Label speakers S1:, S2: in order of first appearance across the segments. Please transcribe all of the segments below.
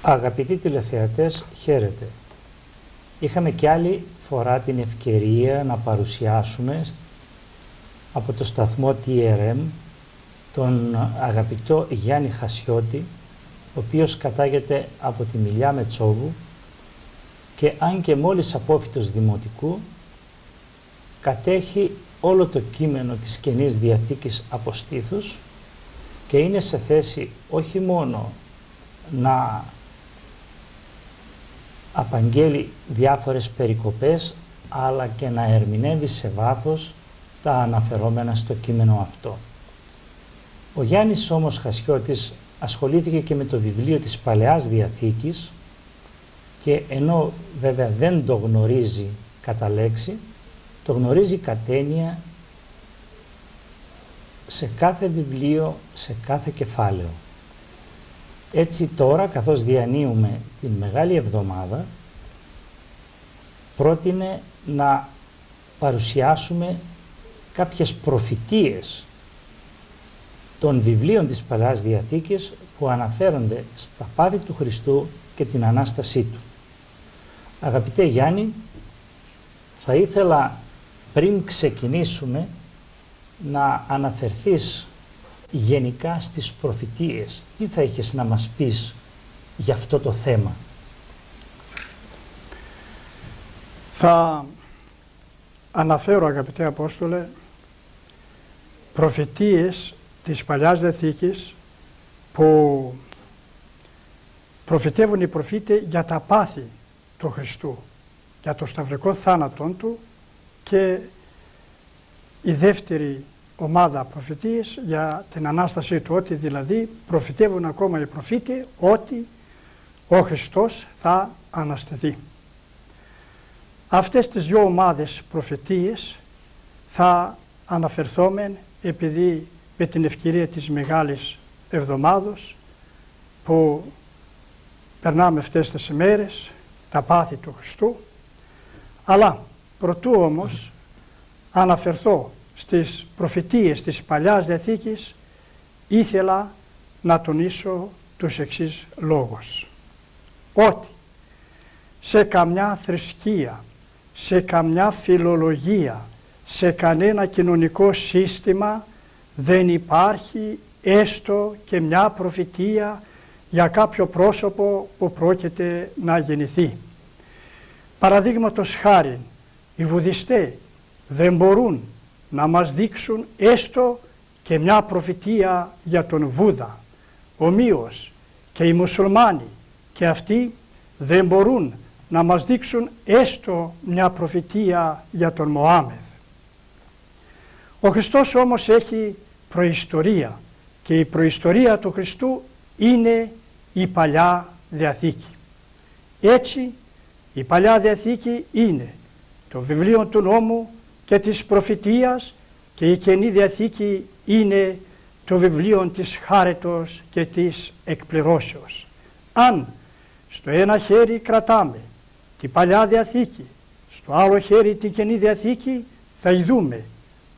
S1: Αγαπητοί τηλεθεατές, χαίρετε. Είχαμε και άλλη φορά την ευκαιρία να παρουσιάσουμε από το σταθμό TRM τον αγαπητό Γιάννη Χασιώτη, ο οποίος κατάγεται από τη Μιλιά Μετσόβου και αν και μόλις απόφοιτος δημοτικού, κατέχει όλο το κείμενο της Καινής Διαθήκης από στήθους και είναι σε θέση όχι μόνο να απαγγέλει διάφορες περικοπές, αλλά και να ερμηνεύει σε βάθος τα αναφερόμενα στο κείμενο αυτό. Ο Γιάννης όμως Χασιώτης ασχολήθηκε και με το βιβλίο της Παλαιάς Διαθήκης και ενώ βέβαια δεν το γνωρίζει κατά λέξη, το γνωρίζει κατ' έννοια σε κάθε βιβλίο, σε κάθε κεφάλαιο. Έτσι τώρα, καθώς διανύουμε την Μεγάλη Εβδομάδα, πρότεινε να παρουσιάσουμε κάποιες προφητείες των βιβλίων της Παλαιάς Διαθήκης που αναφέρονται στα πάθη του Χριστού και την Ανάστασή Του. Αγαπητέ Γιάννη, θα ήθελα πριν ξεκινήσουμε να αναφερθείς γενικά στις προφητείες. Τι θα είχες να μας πεις για αυτό το θέμα?
S2: Θα αναφέρω, αγαπητέ Απόστολε, προφητείες της Παλαιάς Διαθήκης που προφητεύουν οι προφήτες για τα πάθη του Χριστού, για το σταυρικό θάνατον Του, και η δεύτερη ομάδα προφητείες για την Ανάστασή Του, ότι δηλαδή προφητεύουν ακόμα οι προφήτες ότι ο Χριστός θα αναστηθεί. Αυτές τις δύο ομάδες προφητείες θα αναφερθούμε, επειδή με την ευκαιρία της Μεγάλης Εβδομάδος που περνάμε αυτές τις ημέρες, τα πάθη του Χριστού, αλλά προτού όμως αναφερθώ στις προφητείες της Παλιάς Διαθήκης, ήθελα να τονίσω τους εξής λόγους. Ότι σε καμιά θρησκεία, σε καμιά φιλολογία, σε κανένα κοινωνικό σύστημα δεν υπάρχει έστω και μια προφητεία για κάποιο πρόσωπο που πρόκειται να γεννηθεί. Παραδείγματος χάριν, οι Βουδιστές δεν μπορούν να μας δείξουν έστω και μια προφητεία για τον Βούδα. Ομοίως και οι Μουσουλμάνοι και αυτοί δεν μπορούν να μας δείξουν έστω μια προφητεία για τον Μωάμεθ. Ο Χριστός όμως έχει προϊστορία και η προϊστορία του Χριστού είναι η Παλιά Διαθήκη. Έτσι η Παλιά Διαθήκη είναι το βιβλίο του νόμου και της προφητείας και η Καινή Διαθήκη είναι το βιβλίο της χάριτος και της εκπληρώσεως. Αν στο ένα χέρι κρατάμε την Παλιά Διαθήκη, στο άλλο χέρι την Καινή Διαθήκη, θα ειδούμε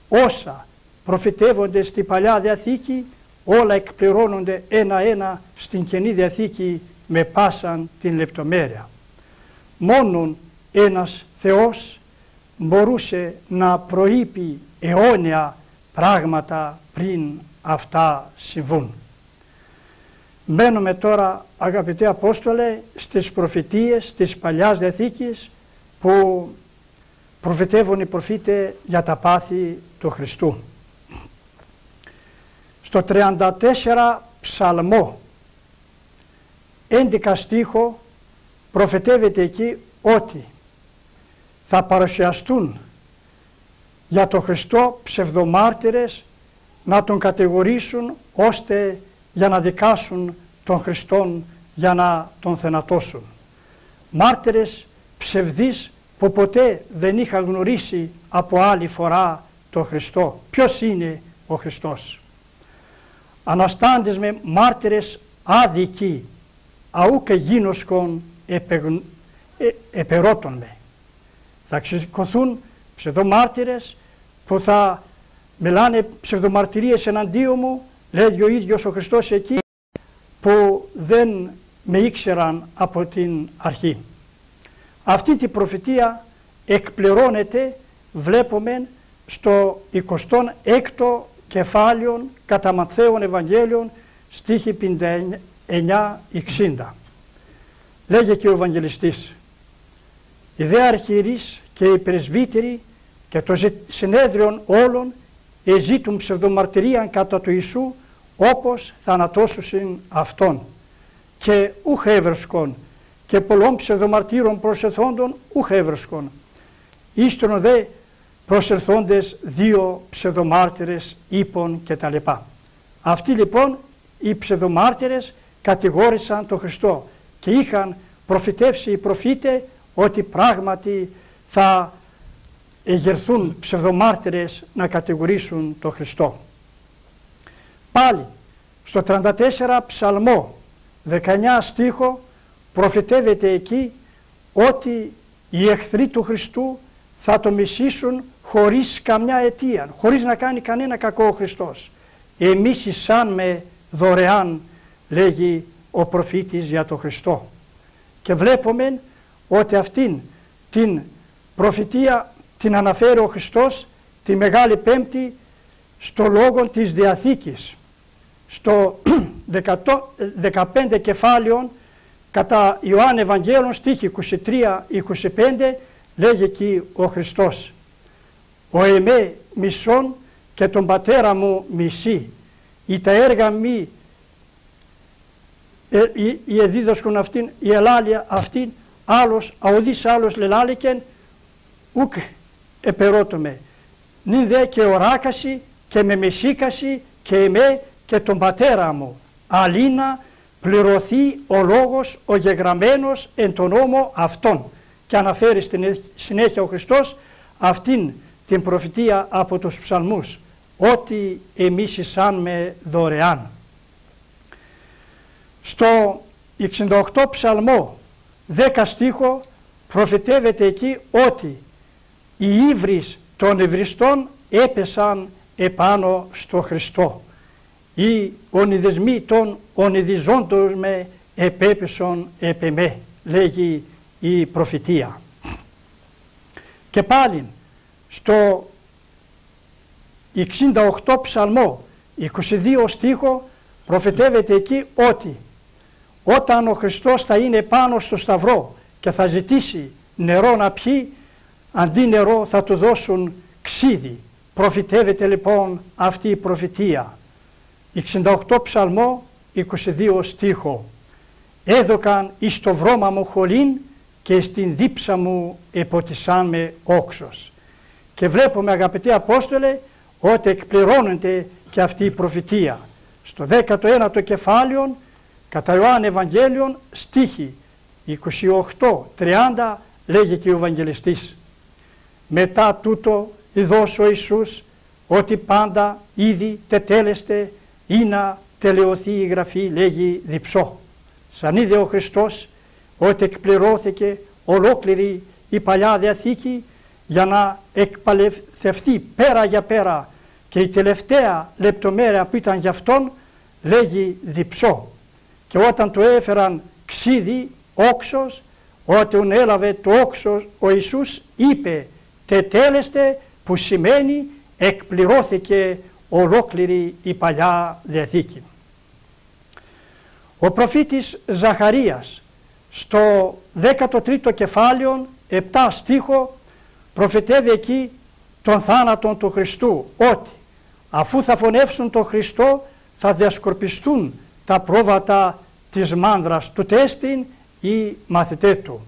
S2: όσα προφητεύονται στην Παλιά Διαθήκη, όλα εκπληρώνονται ένα-ένα στην Καινή Διαθήκη με πάσαν την λεπτομέρεια. Μόνον ένας Θεός μπορούσε να προείπει αιώνια πράγματα πριν αυτά συμβούν. Μπαίνουμε τώρα, αγαπητέ Απόστολε, στις προφητείες της Παλιάς Διαθήκης που προφητεύουν οι προφήτες για τα πάθη του Χριστού. Στο 34 Ψαλμό, 11 στίχο, προφητεύεται εκεί ότι θα παρουσιαστούν για τον Χριστό ψευδομάρτυρες να τον κατηγορήσουν ώστε για να δικάσουν τον Χριστόν, για να τον θενατώσουν. Μάρτυρες ψευδείς που ποτέ δεν είχαν γνωρίσει από άλλη φορά τον Χριστό. Ποιος είναι ο Χριστός? Αναστάντες με μάρτυρες άδικοι, αού και γίνοσκον επερώτων με. Θα ξεσηκωθούν ψευδομάρτυρες που θα μιλάνε ψευδομαρτυρίες εναντίον μου, λέει ο ίδιος ο Χριστός εκεί, που δεν με ήξεραν από την αρχή. Αυτή την προφητεία εκπληρώνεται, βλέπουμε, στο 26ο κεφάλαιο κατά Ματθαίον Ευαγγέλιον, στίχη 59-60. Λέγε και ο Ευαγγελιστής: «Οι δε αρχιερείς και οι πρεσβύτεροι και το συνέδριον όλων εζήτουν ψευδομαρτυρίαν κατά του Ιησού, όπως θανατώσουσιν αυτόν. Και ούχ έβρεσκον, και πολλών ψευδομαρτύρων προσελθόντων ούχ έβρεσκον. Ύστρον δε προσελθόντες 2 ψευδομάρτυρες είπων κτλ». Αυτοί λοιπόν οι ψευδομάρτυρες κατηγόρησαν τον Χριστό και είχαν προφητεύσει οι προφήτες ότι πράγματι θα εγερθούν ψευδομάρτυρες να κατηγορήσουν τον Χριστό. Πάλι στο 34 ψαλμό 19 στίχο προφητεύεται εκεί ότι οι εχθροί του Χριστού θα το μισήσουν χωρίς καμιά αιτία, χωρίς να κάνει κανένα κακό ο Χριστός. «Εμίσησαν με δωρεάν», λέγει ο προφήτης για τον Χριστό. Και βλέπουμε ότι αυτήν την προφητεία την αναφέρει ο Χριστός τη Μεγάλη Πέμπτη στο λόγο της Διαθήκης. Στο 15 κεφάλαιον κατά Ιωάννη Ευαγγέλων στίχη 23-25 λέγει εκεί ο Χριστός: «Ο εμέ μισών και τον πατέρα μου μισεί, ή τα έργα μη η εδίδασκον αυτήν, η ελάλια αυτήν, άλλος αουδής άλλος λελάλικεν, ουκ επερώτομαι, νυν δε και οράκαση και με μεσίκαση και εμέ και τον πατέρα μου, αλίνα πληρωθεί ο λόγος ο γεγραμμένος εν τον νόμο αυτόν». Και αναφέρει στην συνέχεια ο Χριστός αυτήν την προφητεία από τους ψαλμούς, ότι εμίσησαν με δωρεάν. Στο 68 ψαλμό 10 στίχο προφητεύεται εκεί ότι οι ύβρις των ευριστών έπεσαν επάνω στο Χριστό. Οι ονειδισμοί των ονειδιζόντων με επέπεσον επ' εμέ, λέγει η προφητεία. Και πάλι στο 68 ψαλμό 22 στίχο προφητεύεται εκεί ότι όταν ο Χριστός θα είναι πάνω στο σταυρό και θα ζητήσει νερό να πιει, αντί νερό θα του δώσουν ξύδι. Προφητεύεται λοιπόν αυτή η προφητεία. 68 ψαλμό 22 στίχο: «Έδωκαν εις το βρώμα μου χολήν και στην δίψα μου εποτισάν με όξος». Και βλέπουμε, αγαπητοί Απόστολε, ότι εκπληρώνεται και αυτή η προφητεία. Στο 19ο κεφάλαιο κατά Ιωάννη Ευαγγέλιον στίχη 28-30 λέγει και ο Ευαγγελιστής: «Μετά τούτο ειδός ο Ιησούς ότι πάντα ήδη τετέλεστε ή να τελειωθεί η γραφή», λέγει διψώ. Σαν είδε ο Χριστός ότι εκπληρώθηκε ολόκληρη η Παλιά Διαθήκη για να εκπαλευθευτεί πέρα για πέρα και η τελευταία λεπτομέρεια που ήταν για αυτόν, λέγει διψώ. Και όταν του έφεραν ξύδι, όξος, όταν έλαβε το όξος ο Ιησούς είπε τετέλεστε, που σημαίνει εκπληρώθηκε ολόκληρη η Παλιά Διαθήκη. Ο προφήτης Ζαχαρίας στο 13ο κεφάλαιο 7 στίχο προφητεύει εκεί τον θάνατο του Χριστού, ότι αφού θα φωνεύσουν τον Χριστό θα διασκορπιστούν τα πρόβατα της μάνδρας του τέστην ή μαθητέ του.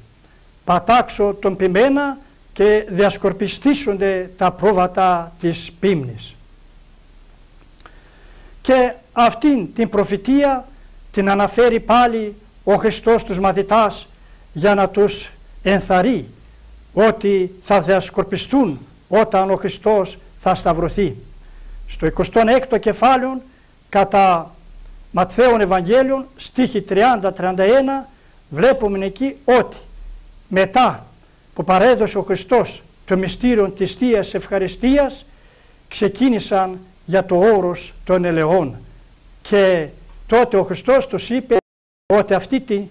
S2: Πατάξω τον ποιμένα και διασκορπιστήσονται τα πρόβατα της πίμνης. Και αυτήν την προφητεία την αναφέρει πάλι ο Χριστός τους μαθητάς για να τους ενθαρρεί ότι θα διασκορπιστούν όταν ο Χριστός θα σταυρωθεί. Στο 26ο κεφάλαιο κατά Ματθαίον Ευαγγέλιον στίχη 30-31 βλέπουμε εκεί ότι μετά που παρέδωσε ο Χριστός το μυστήριο της Θείας Ευχαριστίας ξεκίνησαν για το όρος των ελαιών και τότε ο Χριστός τους είπε ότι αυτή τη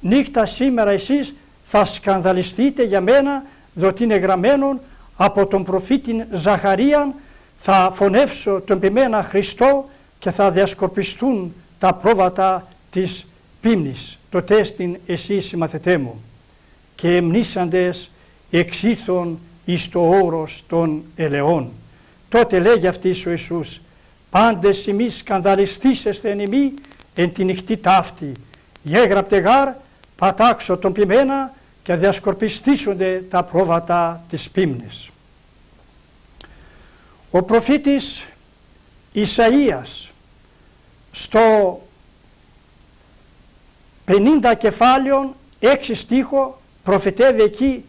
S2: νύχτα σήμερα εσείς θα σκανδαλιστείτε για μένα, διότι είναι γραμμένο από τον προφήτη Ζαχαρίαν, θα φωνεύσω τον ποιμένα Χριστό και θα διασκορπιστούν τα πρόβατα της πίμνης. Τότε εστιν εσείς οι μαθητέ μου, και εμνήσαντες εξήλθον εις το όρος των ελαιών. Τότε λέγει αυτής ο Ιησούς, πάντες εμείς σκανδαλιστήσεστε εν ημί εν τη νυχτή ταύτη. Γέγραπτε γάρ, πατάξω τον ποιμένα και διασκορπιστήσονται τα πρόβατα της πίμνης. Ο προφήτης Ισαΐας στο 50 κεφάλαιον 6 στίχο προφητεύει εκεί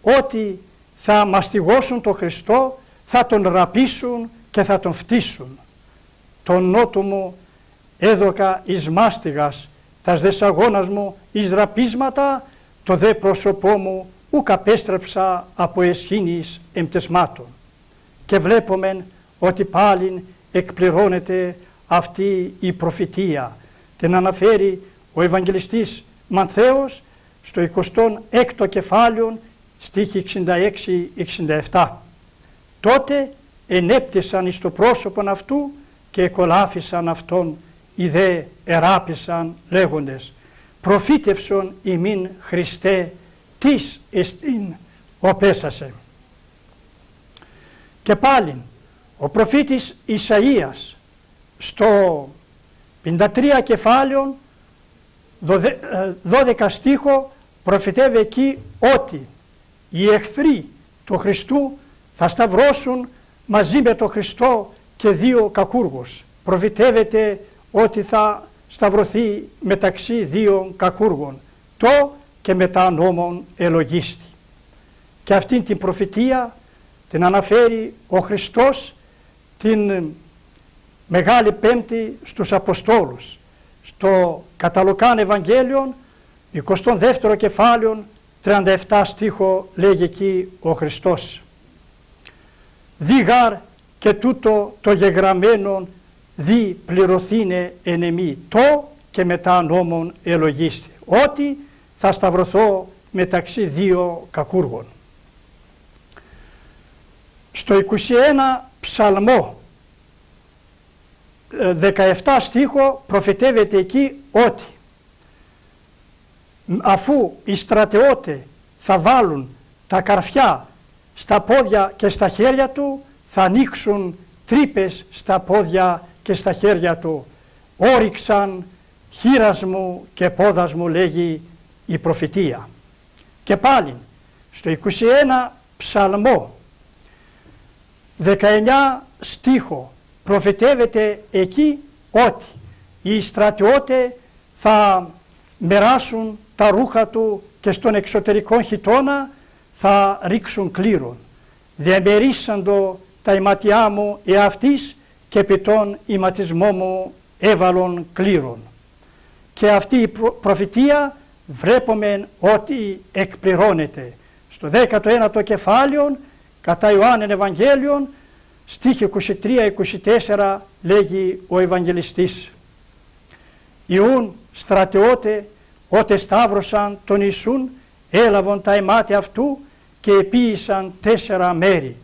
S2: ότι θα μαστιγώσουν τον Χριστό, θα τον ραπίσουν και θα τον φτύσουν. Τον νότο μου έδωκα εις μάστιγας, τας δες αγώνας μου εις ραπίσματα, το δε πρόσωπό μου ουκ απέστρεψα από εσχήνης εμπτεσμάτων. Και βλέπομεν ότι πάλιν εκπληρώνεται αυτή η προφητεία. Την αναφέρει ο Ευαγγελιστής Μανθαίος στο 26ο κεφάλαιο στίχη 66-67. Τότε ενέπτυσαν εις το πρόσωπον αυτού και εκολάφησαν αυτόν, οι δε εράπησαν λέγοντες, προφήτευσον ημίν Χριστέ, τις εστίν οπέσασε. Και πάλιν ο προφήτης Ισαΐας στο 53 κεφάλαιον 12 στίχο προφητεύει εκεί ότι οι εχθροί του Χριστού θα σταυρώσουν μαζί με τον Χριστό και δύο κακούργους. Προφητεύεται ότι θα σταυρωθεί μεταξύ δύο κακούργων, το και μετά νόμον ελογίστη. Και αυτήν την προφητεία την αναφέρει ο Χριστός την Μεγάλη Πέμπτη στους Αποστόλους. Στο κατά Λουκάν Ευαγγέλιον, 22ο κεφάλαιο, 37 στίχο λέγει εκεί ο Χριστός. Διγάρ και τούτο το γεγραμμένον δι πληρωθήνε εν εμή, το και μετά νόμον ελογίστη, ότι θα σταυρωθώ μεταξύ δύο κακούργων. Στο 21 ψαλμό 17 στίχο προφητεύεται εκεί ότι αφού οι στρατιώτες θα βάλουν τα καρφιά στα πόδια και στα χέρια του, θα ανοίξουν τρύπες στα πόδια και στα χέρια του. Όριξαν χείρας μου και πόδας μου, λέγει η προφητεία. Και πάλι στο 21 ψαλμό 19 στίχο προφητεύεται εκεί ότι οι στρατιώτες θα μεράσουν τα ρούχα του και στον εξωτερικό χιτώνα θα ρίξουν κλήρον. Διαμερίσαντο τα ηματιά μου εαυτής και επί τον ηματισμό μου έβαλον κλήρον. Και αυτή η προφητεία βλέπουμε ότι εκπληρώνεται. Στο 19ο κεφάλαιο κατά Ιωάννην Ευαγγέλιον στίχη 23-24 λέγει ο Ευαγγελιστής. Ιούν στρατιώτε ότε σταύρωσαν τον Ιησούν, έλαβαν τα αιμάτια αυτού και επίησαν 4 μέρη.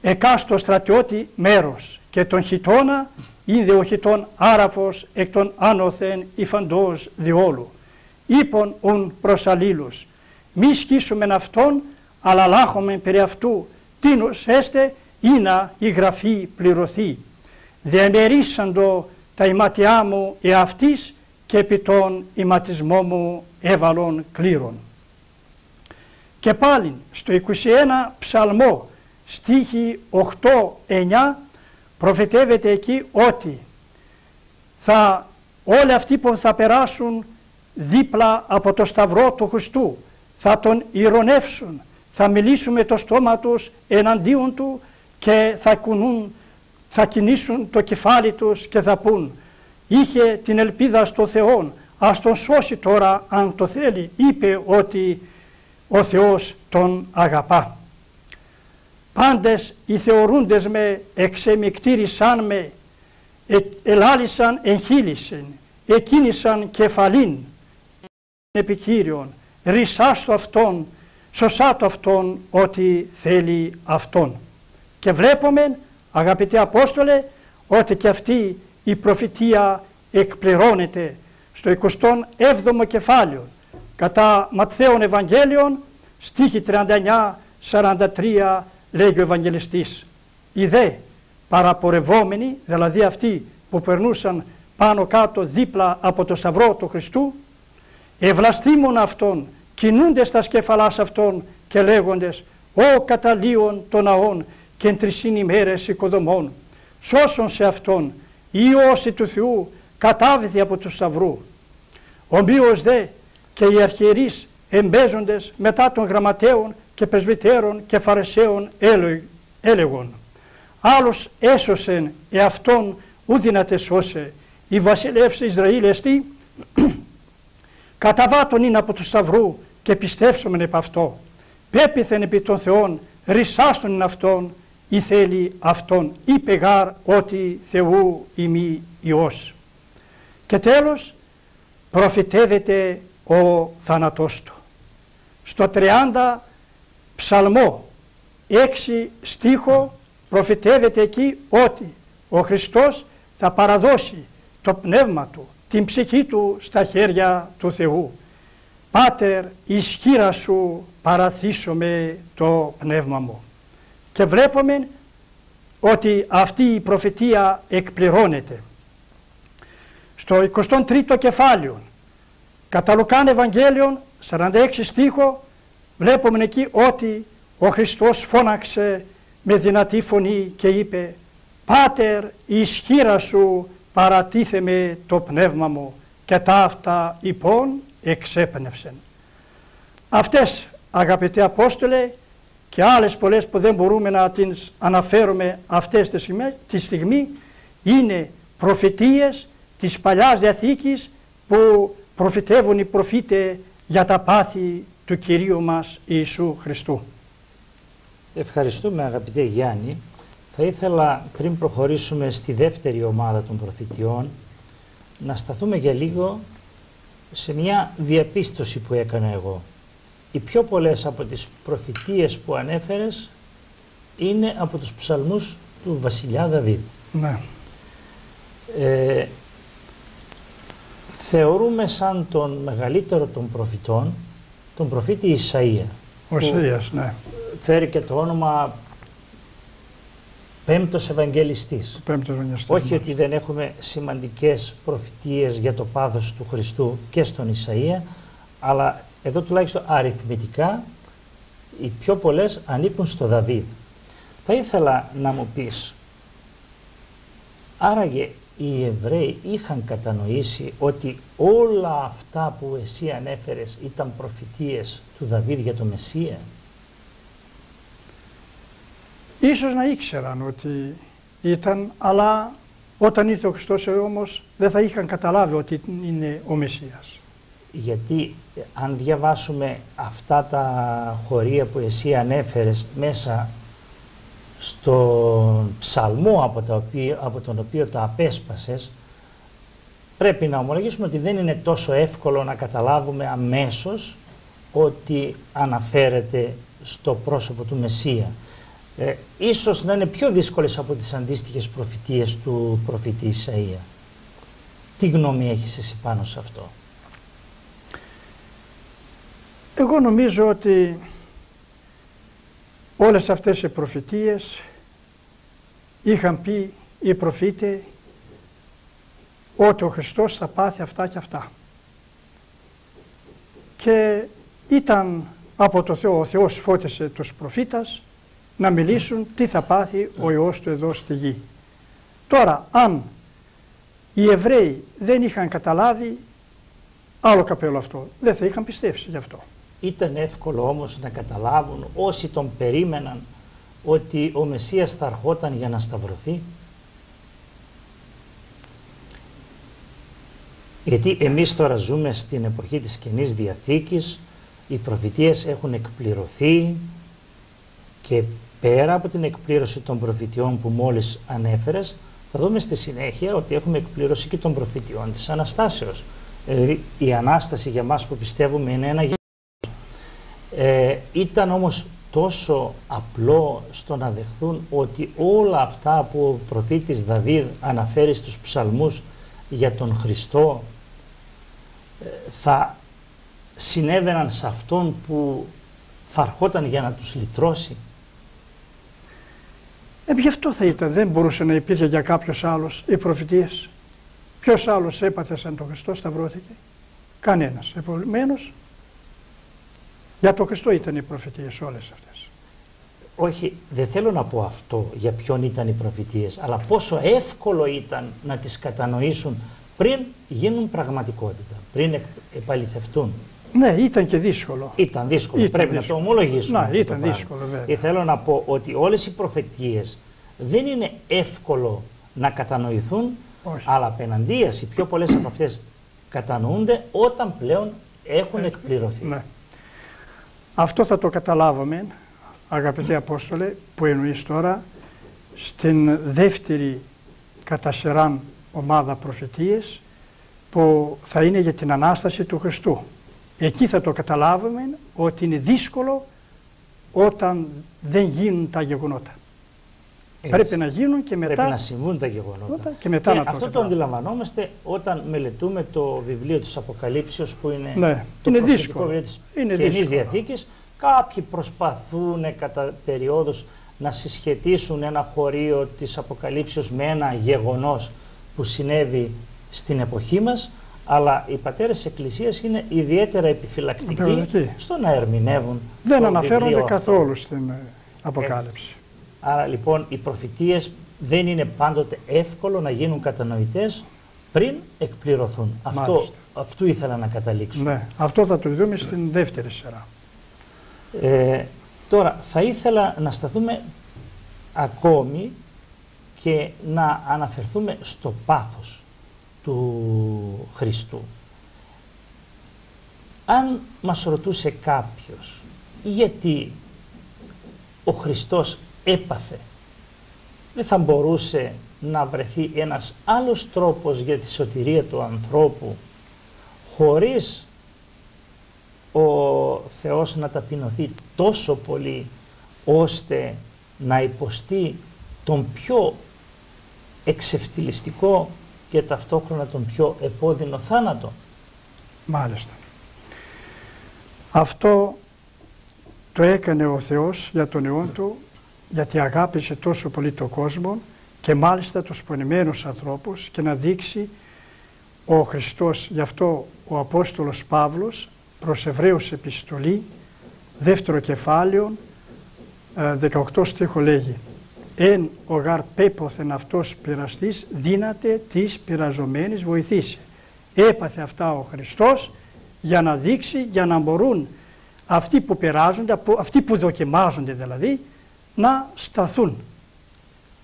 S2: Εκάστο στρατιώτη μέρος και τον χιτώνα είδε ο χιτών άραφος εκ των άνωθεν υφαντός διόλου. Είπον ουν προς αλλήλους, μη σκίσομεν αυτόν, αλλά λάχομεν περί αυτού, τίνος έστε ήνα η γραφή πληρωθεί. Διαμερίσαντο τα ηματιά μου εαυτής και επί τον ηματισμό μου έβαλον κλήρον. Και πάλι στο 21 ψαλμό στίχη 8-9 προφητεύεται εκεί ότι όλοι αυτοί που θα περάσουν δίπλα από το σταυρό του Χριστού θα τον ηρωνεύσουν, θα μιλήσουν με το στόμα τους εναντίον του και θα κινήσουν το κεφάλι τους και θα πούν, είχε την ελπίδα στο Θεό, ας τον σώσει τώρα αν το θέλει. Είπε ότι ο Θεός τον αγαπά. Πάντες οι θεωρούντες με εξεμικτήρισαν με, ελάλησαν εγχείλησεν, εκίνησαν κεφαλήν επικύριον, ρισάστο αυτόν, σωσάτο αυτόν ό,τι θέλει αυτόν. Και βλέπουμε, αγαπητοί Απόστολε, ότι και αυτή η προφητεία εκπληρώνεται στο 27ο κεφάλαιο κατά Ματθαίον Ευαγγέλιον, στίχη 39-43, λέγει ο Ευαγγελιστής. Οι δε παραπορευόμενοι, δηλαδή αυτοί που περνούσαν πάνω κάτω δίπλα από το σταυρό του Χριστού, ευλαστήμουν αυτόν, κινούνται στα σκεφαλάς αυτών και λέγοντες «Ω καταλύων των ναών και εν 3 ημέρες οικοδομών, σώσον σε αυτόν, Υιός του Θεού, κατάβηθη από του σταυρού». Ομοίως δε και οι αρχιερείς εμπέζοντες μετά των γραμματέων και πρεσβυτέρων και φαρισαίων έλεγον «Άλλος έσωσεν εαυτόν ου δυνατέ σώσε, η βασιλεύς Ισραήλ εστί, καταβάτων είναι από του σταυρού και πιστεύσομεν επ' αυτό. Πέπιθεν επί των Θεών, ρισάστον είναι αυτόν, ή θέλει αυτόν, είπε γάρ ότι Θεού ημί Υιός». Και τέλος, προφητεύεται ο θάνατός του. Στο 30 ψαλμό, 6 στίχο, προφητεύεται εκεί ότι ο Χριστός θα παραδώσει το πνεύμα του, την ψυχή του στα χέρια του Θεού. «Πάτερ, εις χείρα σου παραθήσομαι το πνεύμα μου». Και βλέπουμε ότι αυτή η προφητεία εκπληρώνεται. Στο 23ο κεφάλαιο, κατά Λουκάν Ευαγγέλιον, 46 στίχο, βλέπουμε εκεί ότι ο Χριστός φώναξε με δυνατή φωνή και είπε «Πάτερ, εις χείρα σου παρατίθεμε το πνεύμα μου», και ταύτα υπόν εξέπνευσεν. Αυτές, αγαπητοί Απόστολε, και άλλες πολλές που δεν μπορούμε να τις αναφέρουμε αυτές τη στιγμή, είναι προφητείες της Παλιάς Διαθήκης που προφητεύουν οι προφήτες για τα πάθη του Κυρίου μας Ιησού Χριστού.
S1: Ευχαριστούμε, αγαπητέ Γιάννη. Θα ήθελα, πριν προχωρήσουμε στη δεύτερη ομάδα των προφητιών, να σταθούμε για λίγο σε μια διαπίστωση που έκανα εγώ. Οι πιο πολλές από τις προφητείες που ανέφερες είναι από τους ψαλμούς του βασιλιά Δαβίδ.
S2: Ναι.
S1: Θεωρούμε σαν τον μεγαλύτερο των προφητών τον προφήτη Ισαΐα.
S2: Ο Ισαΐας, ναι.
S1: Φέρει και το όνομα Πέμπτος Ευαγγελιστής. Όχι ότι δεν έχουμε σημαντικές προφητείες για το πάθος του Χριστού και στον Ισαΐα, αλλά εδώ τουλάχιστον αριθμητικά οι πιο πολλές ανήκουν στο Δαβίδ. Θα ήθελα να μου πεις, άραγε οι Εβραίοι είχαν κατανοήσει ότι όλα αυτά που εσύ ανέφερες ήταν προφητείες του Δαβίδ για το Μεσσία?
S2: Ίσως να ήξεραν ότι ήταν, αλλά όταν ήρθε ο Χριστός όμως δεν θα είχαν καταλάβει ότι είναι ο Μεσσίας. Γιατί
S1: αν διαβάσουμε αυτά τα χωρία που εσύ ανέφερες μέσα στον ψαλμό από τον οποίο τα απέσπασες, πρέπει να ομολογήσουμε ότι δεν είναι τόσο εύκολο να καταλάβουμε αμέσως ότι αναφέρεται στο πρόσωπο του Μεσσία. Ίσως να είναι πιο δύσκολες από τις αντίστοιχες προφητείες του προφήτη Ισαΐα. Τι γνώμη έχεις εσύ πάνω σε αυτό?
S2: Εγώ νομίζω ότι όλες αυτές οι προφητείες είχαν πει οι προφήτες ότι ο Χριστός θα πάθει αυτά και αυτά. Και ήταν από το Θεό, ο Θεός φώτισε τους προφήτας να μιλήσουν τι θα πάθει ο Υιός του εδώ στη γη. Τώρα, αν οι Εβραίοι δεν είχαν καταλάβει, άλλο καπέλο αυτό, δεν θα είχαν πιστέψει γι' αυτό.
S1: Ήταν εύκολο όμως να καταλάβουν όσοι τον περίμεναν ότι ο Μεσσίας θα ερχόταν για να σταυρωθεί? Γιατί εμείς τώρα ζούμε στην εποχή της Καινής Διαθήκης, οι προφητείες έχουν εκπληρωθεί και πέρα από την εκπλήρωση των προφητιών που μόλις ανέφερες, θα δούμε στη συνέχεια ότι έχουμε εκπλήρωση και των προφητιών της Αναστάσεως. Η Ανάσταση για μας που πιστεύουμε είναι ένα γεγονός. Ήταν όμως τόσο απλό στο να δεχθούν ότι όλα αυτά που ο προφήτης Δαβίδ αναφέρει στους ψαλμούς για τον Χριστό θα συνέβαιναν σε αυτόν που θα ερχόταν για να τους λυτρώσει.
S2: Γι' αυτό θα ήταν, δεν μπορούσε να υπήρχε για κάποιος άλλος οι προφητείες. Ποιος άλλος έπαθε σαν τον Χριστό, σταυρώθηκε? Κανένας. Επομένως, για τον Χριστό ήταν οι προφητείες όλες αυτές.
S1: Όχι, δεν θέλω να πω αυτό για ποιον ήταν οι προφητείες, αλλά πόσο εύκολο ήταν να τις κατανοήσουν πριν γίνουν πραγματικότητα, πριν επαληθευτούν.
S2: Ναι, ήταν και δύσκολο.
S1: Ήταν δύσκολο, πρέπει να το ομολογήσουμε.
S2: Ναι, ήταν δύσκολο βέβαια.
S1: Θέλω να πω ότι όλες οι προφητείες δεν είναι εύκολο να κατανοηθούν, όχι. Αλλά απέναντίας οι πιο πολλές από αυτές κατανοούνται όταν πλέον έχουν εκπληρωθεί.
S2: Ναι. Αυτό θα το καταλάβουμε, αγαπητέ Απόστολε, που εννοείς τώρα, στην δεύτερη κατά σειράν ομάδα προφητείες που θα είναι για την Ανάσταση του Χριστού. Εκεί θα το καταλάβουμε ότι είναι δύσκολο όταν δεν γίνουν τα γεγονότα. Έτσι. Πρέπει να γίνουν και μετά.
S1: Πρέπει να συμβούν τα γεγονότα.
S2: Και μετά
S1: και
S2: να
S1: αυτό το αντιλαμβανόμαστε όταν μελετούμε το βιβλίο της Αποκαλύψεως, που είναι το
S2: είναι
S1: προφητικό βιβλίο της Καινής Διαθήκης. Κάποιοι προσπαθούν κατά περιόδους να συσχετίσουν ένα χωρίο της Αποκαλύψεως με ένα γεγονός που συνέβη στην εποχή μας, αλλά οι πατέρες της Εκκλησίας είναι ιδιαίτερα επιφυλακτικοί στο να ερμηνεύουν.
S2: Δεν αναφέρονται καθόλου στην Αποκάλυψη.
S1: Άρα λοιπόν οι προφητείες δεν είναι πάντοτε εύκολο να γίνουν κατανοητές πριν εκπληρωθούν. Αυτού ήθελα να καταλήξουμε.
S2: Ναι, αυτό θα το δούμε στην δεύτερη σειρά.
S1: Τώρα θα ήθελα να σταθούμε ακόμη και να αναφερθούμε στο πάθος του Χριστού. Αν μας ρωτούσε κάποιος γιατί ο Χριστός έπαθε, δεν θα μπορούσε να βρεθεί ένας άλλος τρόπος για τη σωτηρία του ανθρώπου χωρίς ο Θεός να ταπεινωθεί τόσο πολύ ώστε να υποστεί τον πιο εξευτυλιστικό και ταυτόχρονα τον πιο επώδυνο θάνατο?
S2: Μάλιστα. Αυτό το έκανε ο Θεός για τον αιώνα του, γιατί αγάπησε τόσο πολύ τον κόσμο και μάλιστα τους πονημένους ανθρώπους, και να δείξει ο Χριστός. Γι' αυτό ο Απόστολος Παύλος προς Εβραίους επιστολή, δεύτερο κεφάλαιο, 18 στίχο λέγει: «Εν ο γαρ πέποθεν αυτός πειραστής, δύναται της πειραζομένης βοηθήσει». Έπαθε αυτά ο Χριστός για να δείξει, για να μπορούν αυτοί που πειράζονται, αυτοί που δοκιμάζονται δηλαδή, να σταθούν.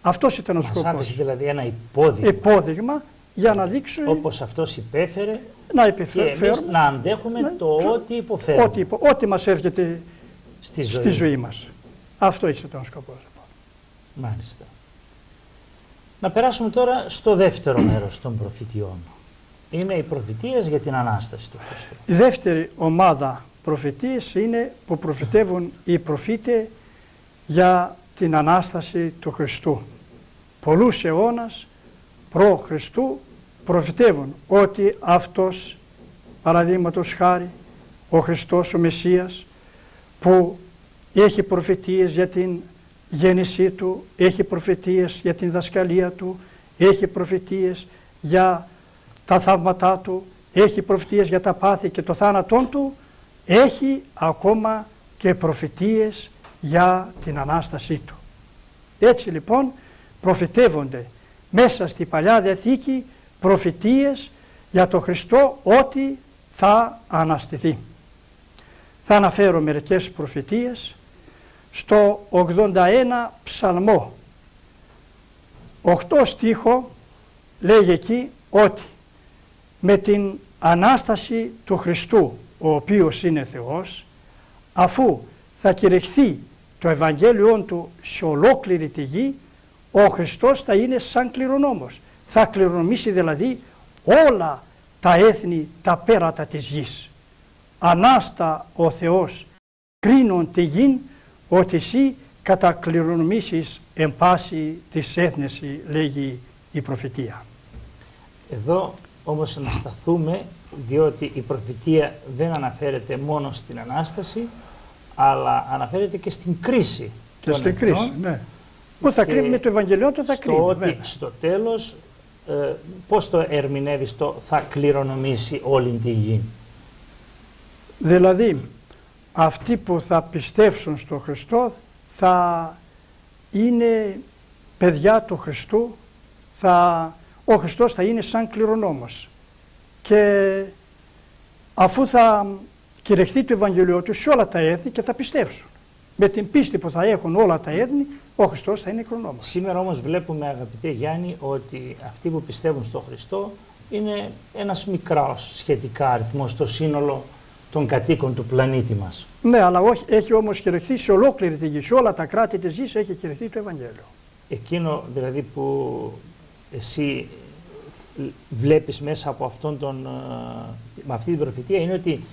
S2: Αυτός ήταν ο σκοπός.
S1: Μας άφησε δηλαδή ένα υπόδειγμα.
S2: Υπόδειγμα για να δείξει.
S1: Όπως αυτός υπέφερε,
S2: να
S1: και εμείς να αντέχουμε ό,τι υποφέρουμε.
S2: Ό,τι μας έρχεται στη ζωή μας. Αυτό ήταν ο σκοπός.
S1: Μάλιστα. Να περάσουμε τώρα στο δεύτερο μέρος των προφητιών. Είναι οι προφητείες για την Ανάσταση του Χριστού.
S2: Η δεύτερη ομάδα προφητείες είναι που προφητεύουν οι προφήτες για την Ανάσταση του Χριστού. Πολλούς αιώνας προ Χριστού προφητεύουν ότι αυτός, παραδείγματος χάρη, ο Χριστός ο Μεσσίας, που έχει προφητείες για την γέννησή του, έχει προφητείες για την δασκαλία του, έχει προφητείες για τα θαύματά του, έχει προφητείες για τα πάθη και το θάνατόν του, έχει ακόμα και προφητείες για την Ανάστασή του. Έτσι λοιπόν προφητεύονται μέσα στη Παλιά Διαθήκη προφητείες για τον Χριστό ότι θα αναστηθεί. Θα αναφέρω μερικές προφητείες στο 81 ψαλμό. 8 στίχο λέγει εκεί ότι με την Ανάσταση του Χριστού, ο οποίος είναι Θεός, αφού θα κηρυχθεί το Ευαγγέλιον του σε ολόκληρη τη γη, ο Χριστός θα είναι σαν κληρονόμος. Θα κληρονομήσει δηλαδή όλα τα έθνη, τα πέρατα της γης. Ανάστα ο Θεός κρίνον τη γην, ότι εσύ κατακληρονομήσεις εν πάση της έθνεση, λέγει η προφητεία.
S1: Εδώ όμως να σταθούμε, διότι η προφητεία δεν αναφέρεται μόνο στην Ανάσταση, αλλά αναφέρεται και στην κρίση.
S2: Και στην κρίση, ναι. Πού θα κρίνουμε το Ευαγγελιό, το θα κρίνουμε.
S1: Ότι στο τέλος, πώς το ερμηνεύεις το θα κληρονομήσει όλη τη γη?
S2: Δηλαδή, αυτοί που θα πιστεύσουν στο Χριστό θα είναι παιδιά του Χριστού, ο Χριστός θα είναι σαν κληρονόμος. Και αφού θα κηρυχθεί το Ευαγγελιό του σε όλα τα έθνη και θα πιστεύσουν. Με την πίστη που θα έχουν όλα τα έθνη, ο Χριστός θα είναι κληρονόμος.
S1: Σήμερα όμως βλέπουμε, αγαπητέ Γιάννη, ότι αυτοί που πιστεύουν στο Χριστό είναι ένας μικρός σχετικά αριθμός στο σύνολο των κατοίκων του πλανήτη μας.
S2: Ναι, αλλά όχι, έχει όμως κηρυχθεί σε ολόκληρη τη γη, σε όλα τα κράτη της γης έχει κηρυχθεί το Ευαγγέλιο.
S1: Εκείνο δηλαδή που εσύ βλέπεις μέσα από με αυτή την προφητεία είναι ότι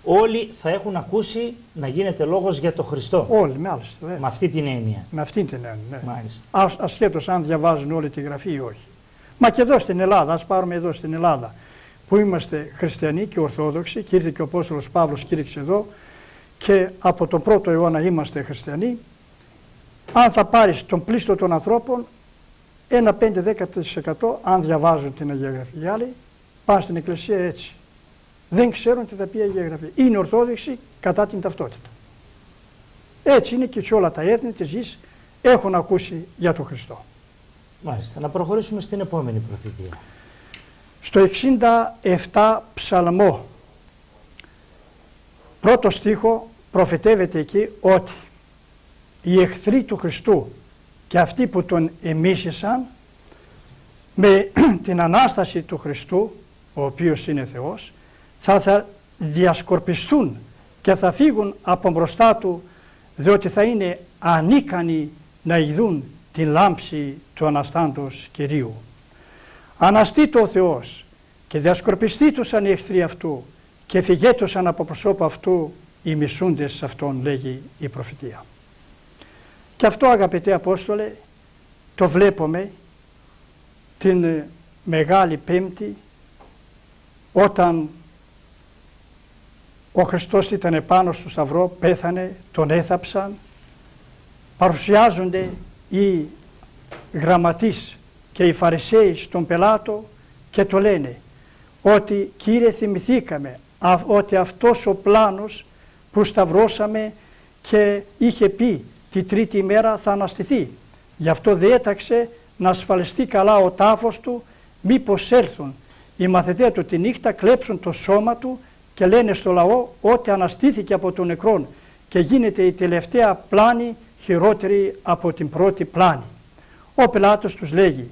S1: όλοι θα έχουν ακούσει να γίνεται λόγος για τον Χριστό.
S2: Όλοι, μάλιστα.
S1: Με αυτή την έννοια.
S2: Με αυτή την έννοια, ναι.
S1: Μάλιστα.
S2: Ασχέτως αν διαβάζουν όλη τη Γραφή ή όχι. Μα και εδώ στην Ελλάδα, ας πάρουμε εδώ στην Ελλάδα, που είμαστε χριστιανοί και ορθόδοξοι, και ήρθε και ο Απόστολος Παύλος κήρυξε εδώ, και από τον πρώτο αιώνα είμαστε χριστιανοί. Αν θα πάρεις τον πλήστο των ανθρώπων, ένα 5-10% αν διαβάζουν την Αγία Γραφή. Οι άλλοι πάνε στην Εκκλησία έτσι. Δεν ξέρουν τι θα πει η Αγία Γραφή. Είναι ορθόδοξοι κατά την ταυτότητα. Έτσι είναι και σε όλα τα έθνη της γης έχουν ακούσει για τον Χριστό.
S1: Μάλιστα. Να προχωρήσουμε στην επόμενη προφητεία.
S2: Στο 67 ψαλμό, πρώτο στίχο, προφητεύεται εκεί ότι οι εχθροί του Χριστού και αυτοί που τον εμίσησαν, με την Ανάσταση του Χριστού, ο οποίος είναι Θεός, θα διασκορπιστούν και θα φύγουν από μπροστά του, διότι θα είναι ανίκανοι να ειδούν την λάμψη του Αναστάντος Κυρίου. Αναστήτω ο Θεός και διασκορπιστήτωσαν οι εχθροί αυτού και φυγέτωσαν από προσώπου αυτού οι μισούντες αυτόν, λέγει η προφητεία. Και αυτό, αγαπητέ Απόστολε, το βλέπουμε την Μεγάλη Πέμπτη, όταν ο Χριστός ήταν επάνω στο Σταυρό, πέθανε, τον έθαψαν, παρουσιάζονται οι γραμματείς και οι Φαρισαίοι στον Πελάτο και το λένε ότι «Κύριε, θυμηθήκαμε ότι αυτός ο πλάνος που σταυρώσαμε και είχε πει τη τρίτη ημέρα θα αναστηθεί. Γι' αυτό διέταξε να ασφαλιστεί καλά ο τάφος του, μήπως έλθουν οι μαθητές του τη νύχτα, κλέψουν το σώμα του και λένε στο λαό ότι αναστήθηκε από τον νεκρόν και γίνεται η τελευταία πλάνη χειρότερη από την πρώτη πλάνη». Ο Πιλάτος τους λέγει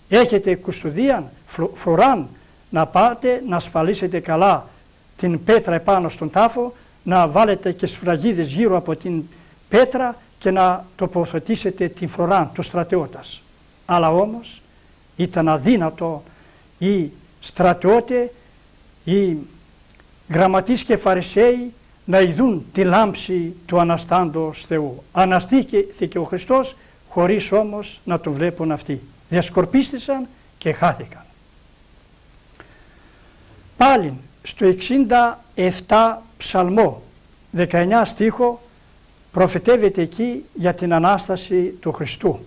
S2: «Έχετε κουστοδίαν, φρουράν, να πάτε να ασφαλίσετε καλά την πέτρα επάνω στον τάφο, να βάλετε και σφραγίδες γύρω από την πέτρα και να τοποθετήσετε την φρουράν του στρατιώτας». Αλλά όμως ήταν αδύνατο οι στρατιώτες, οι γραμματείς και φαρισαίοι να ειδούν τη λάμψη του Αναστάντος Θεού. Αναστήθηκε ο Χριστός χωρίς όμως να το βλέπουν αυτοί. Διασκορπίστησαν και χάθηκαν. Πάλι στο 67 ψαλμό, 19 στίχο, προφητεύεται εκεί για την Ανάσταση του Χριστού.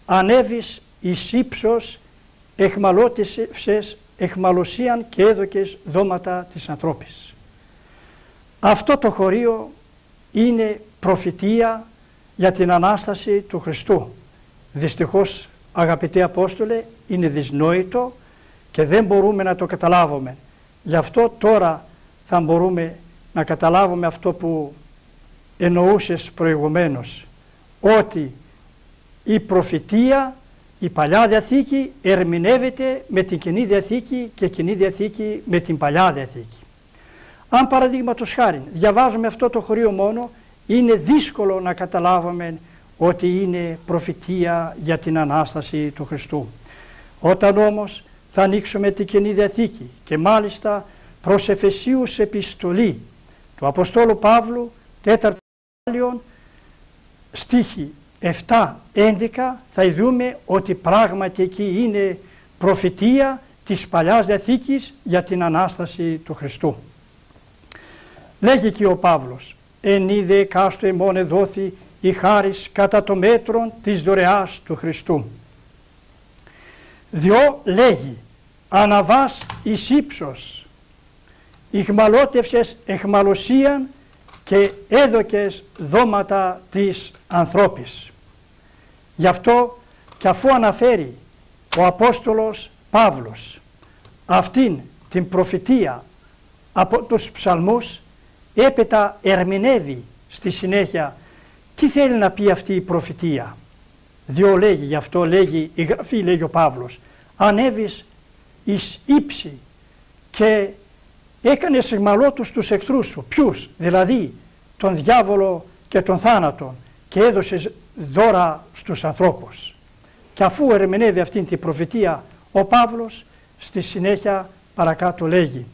S2: «Ανέβης εις ύψος, εχμαλώτησες εχμαλωσίαν και έδωκες δώματα της ανθρώπης». Αυτό το χωρίο είναι προφητεία για την Ανάσταση του Χριστού. Δυστυχώς, αγαπητοί Απόστολε, είναι δυσνόητο και δεν μπορούμε να το καταλάβουμε. Γι' αυτό τώρα θα μπορούμε να καταλάβουμε αυτό που εννοούσες προηγουμένως, ότι η προφητεία, η Παλιά Διαθήκη ερμηνεύεται με την Καινή Διαθήκη και η Καινή Διαθήκη με την Παλιά Διαθήκη. Αν παραδείγματος χάριν διαβάζουμε αυτό το χωρίο μόνο, είναι δύσκολο να καταλάβουμε ότι είναι προφητεία για την Ανάσταση του Χριστού. Όταν όμως θα ανοίξουμε την Καινή Διαθήκη και μάλιστα προς Εφεσίους επιστολή του Αποστόλου Παύλου, 4ο κεφάλαιο, στίχοι 7-11, θα δούμε ότι πράγματι εκεί είναι προφητεία της Παλιάς Διαθήκης για την Ανάσταση του Χριστού. Λέγει εκεί ο Παύλος: «Εν είδε εκάστου εμών εδόθη η χάρις κατά το μέτρον της δωρεάς του Χριστού». Διό λέγει: «Αναβάς εις ύψος, ηχμαλώτευσες εχμαλωσίαν και έδωκες δώματα της ανθρώπης». Γι' αυτό και αφού αναφέρει ο Απόστολος Παύλος αυτήν την προφητεία από τους ψαλμούς, έπειτα ερμηνεύει στη συνέχεια τι θέλει να πει αυτή η προφητεία. Διό λέγει, γι' αυτό λέγει η Γραφή, λέγει ο Παύλος, «Ανέβης εις ύψη και έκανες εχμαλώτους τους εχθρούς σου». Ποιους? Δηλαδή τον διάβολο και τον θάνατον, και έδωσες δώρα στους ανθρώπους. Και αφού ερμηνεύει αυτήν την προφητεία ο Παύλος, στη συνέχεια παρακάτω λέγει: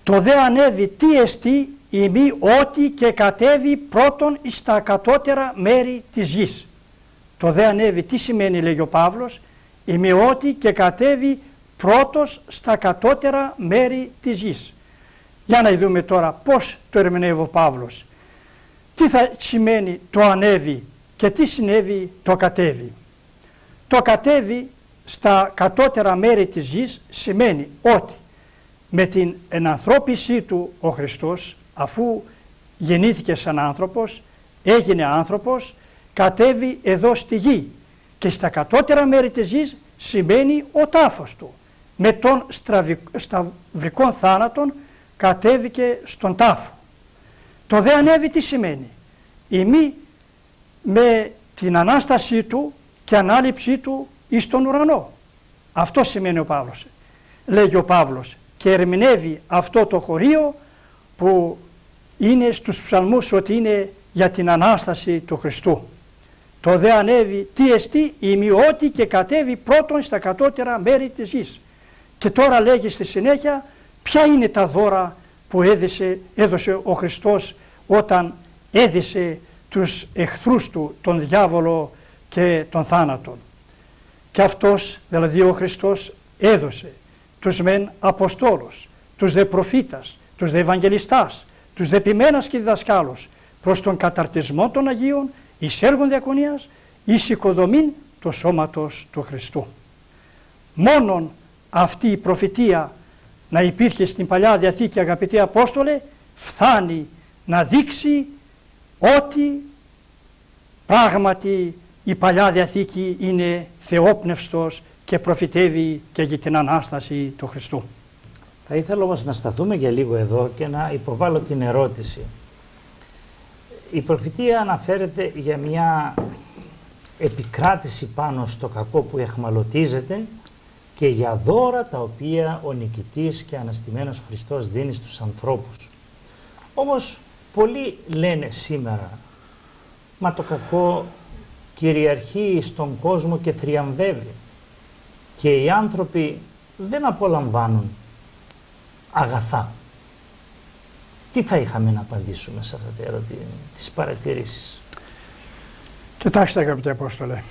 S2: «Το δε ανέβη τι εστί ημί ότι και κατέβει πρώτον εις τα κατώτερα μέρη της γης». Το δε ανέβη τι σημαίνει, λέγει ο Παύλος? Ημί ότι και κατέβει πρώτος στα κατώτερα μέρη της γης. Για να δούμε τώρα πώς το ερμηνεύει ο Παύλος. Τι θα σημαίνει το ανέβει και τι συνέβη το κατέβει? Το κατέβει στα κατώτερα μέρη της γης σημαίνει ότι με την ενανθρώπισή του ο Χριστός, αφού γεννήθηκε σαν άνθρωπος, έγινε άνθρωπος, κατέβει εδώ στη γη, και στα κατώτερα μέρη της γης σημαίνει ο τάφος του. Με τον σταυρικών θάνατον κατέβηκε στον τάφο. Το δε ανέβη τι σημαίνει? Ημί με την Ανάστασή του και ανάληψή του εις τον ουρανό. Αυτό σημαίνει ο Παύλος. Λέγει ο Παύλος και ερμηνεύει αυτό το χωρίο που είναι στους ψαλμούς ότι είναι για την Ανάσταση του Χριστού. Το δε ανέβη τι εστί ημί ότι και κατέβει πρώτον στα κατώτερα μέρη της γης. Και τώρα λέγει στη συνέχεια ποια είναι τα δώρα που έδωσε ο Χριστός όταν έδισε τους εχθρούς του, τον διάβολο και τον θάνατον. Και αυτός, δηλαδή ο Χριστός, έδωσε τους μεν Αποστόλους, τους δε προφήτας, τους δε Ευαγγελιστάς, τους δε ποιμένας και διδασκάλους προς τον καταρτισμό των Αγίων, εις έργων διακονίας, εις οικοδομήν του σώματος του Χριστού. Μόνον αυτή η προφητεία να υπήρχε στην Παλιά Διαθήκη, αγαπητοί Απόστολε, φτάνει να δείξει ότι πράγματι η Παλιά Διαθήκη είναι θεόπνευστος και προφητεύει και για την Ανάσταση του Χριστού.
S1: Θα ήθελα όμως να σταθούμε για λίγο εδώ και να υποβάλω την ερώτηση. Η προφητεία αναφέρεται για μια επικράτηση πάνω στο κακό που εχμαλωτίζεται και για δώρα τα οποία ο νικητής και αναστημένος Χριστός δίνει στους ανθρώπους. Όμως πολλοί λένε σήμερα, μα το κακό κυριαρχεί στον κόσμο και θριαμβεύει και οι άνθρωποι δεν απολαμβάνουν αγαθά. Τι θα είχαμε να απαντήσουμε σε αυτά τις παρατηρήσεις?
S2: Κοιτάξτε, αγαπητέ Απόστολε,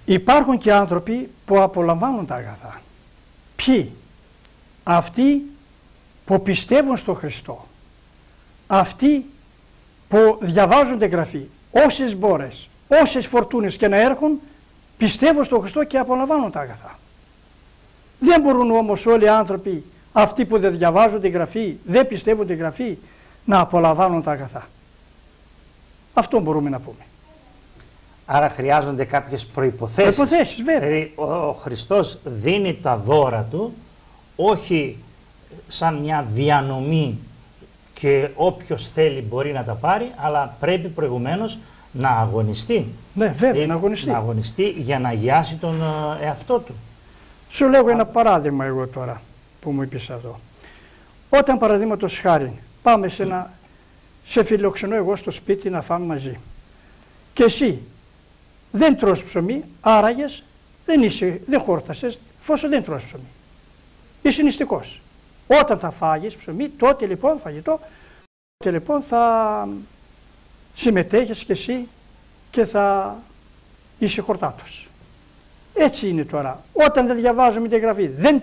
S2: υπάρχουν και άνθρωποι που απολαμβάνουν τα αγαθά. Ποιοι? Αυτοί που πιστεύουν στο Χριστό, αυτοί που διαβάζουν την Γραφή, όσες μπόρες, όσες φορτούνες και να έρχουν, πιστεύουν στο Χριστό και απολαμβάνουν τα αγαθά. Δεν μπορούν όμως όλοι οι άνθρωποι, αυτοί που δεν διαβάζουν την Γραφή, δεν πιστεύουν την Γραφή, να απολαμβάνουν τα αγαθά. Αυτό μπορούμε να πούμε.
S1: Άρα χρειάζονται κάποιες προϋποθέσεις.
S2: Προϋποθέσεις, βέβαια.
S1: Δηλαδή ο Χριστός δίνει τα δώρα του όχι σαν μια διανομή και όποιος θέλει μπορεί να τα πάρει, αλλά πρέπει προηγουμένως να αγωνιστεί.
S2: Ναι, βέβαια, να αγωνιστεί.
S1: Να αγωνιστεί για να αγιάσει τον εαυτό του.
S2: Σου λέγω ένα παράδειγμα εγώ τώρα που μου είπες αυτό. Όταν παραδείγματος χάρη πάμε σε ένα σε φιλοξενώ εγώ στο σπίτι να φάμε μαζί. Και εσύ δεν τρως ψωμί, άραγες δεν χόρτασες, εφόσον δεν τρως ψωμί. Είσαι νηστικός. Όταν θα φάγεις ψωμί, τότε λοιπόν φαγητό, τότε λοιπόν θα συμμετέχεις και εσύ και θα είσαι χορτάτος. Έτσι είναι τώρα. Όταν δεν διαβάζουμε την Γραφή, δεν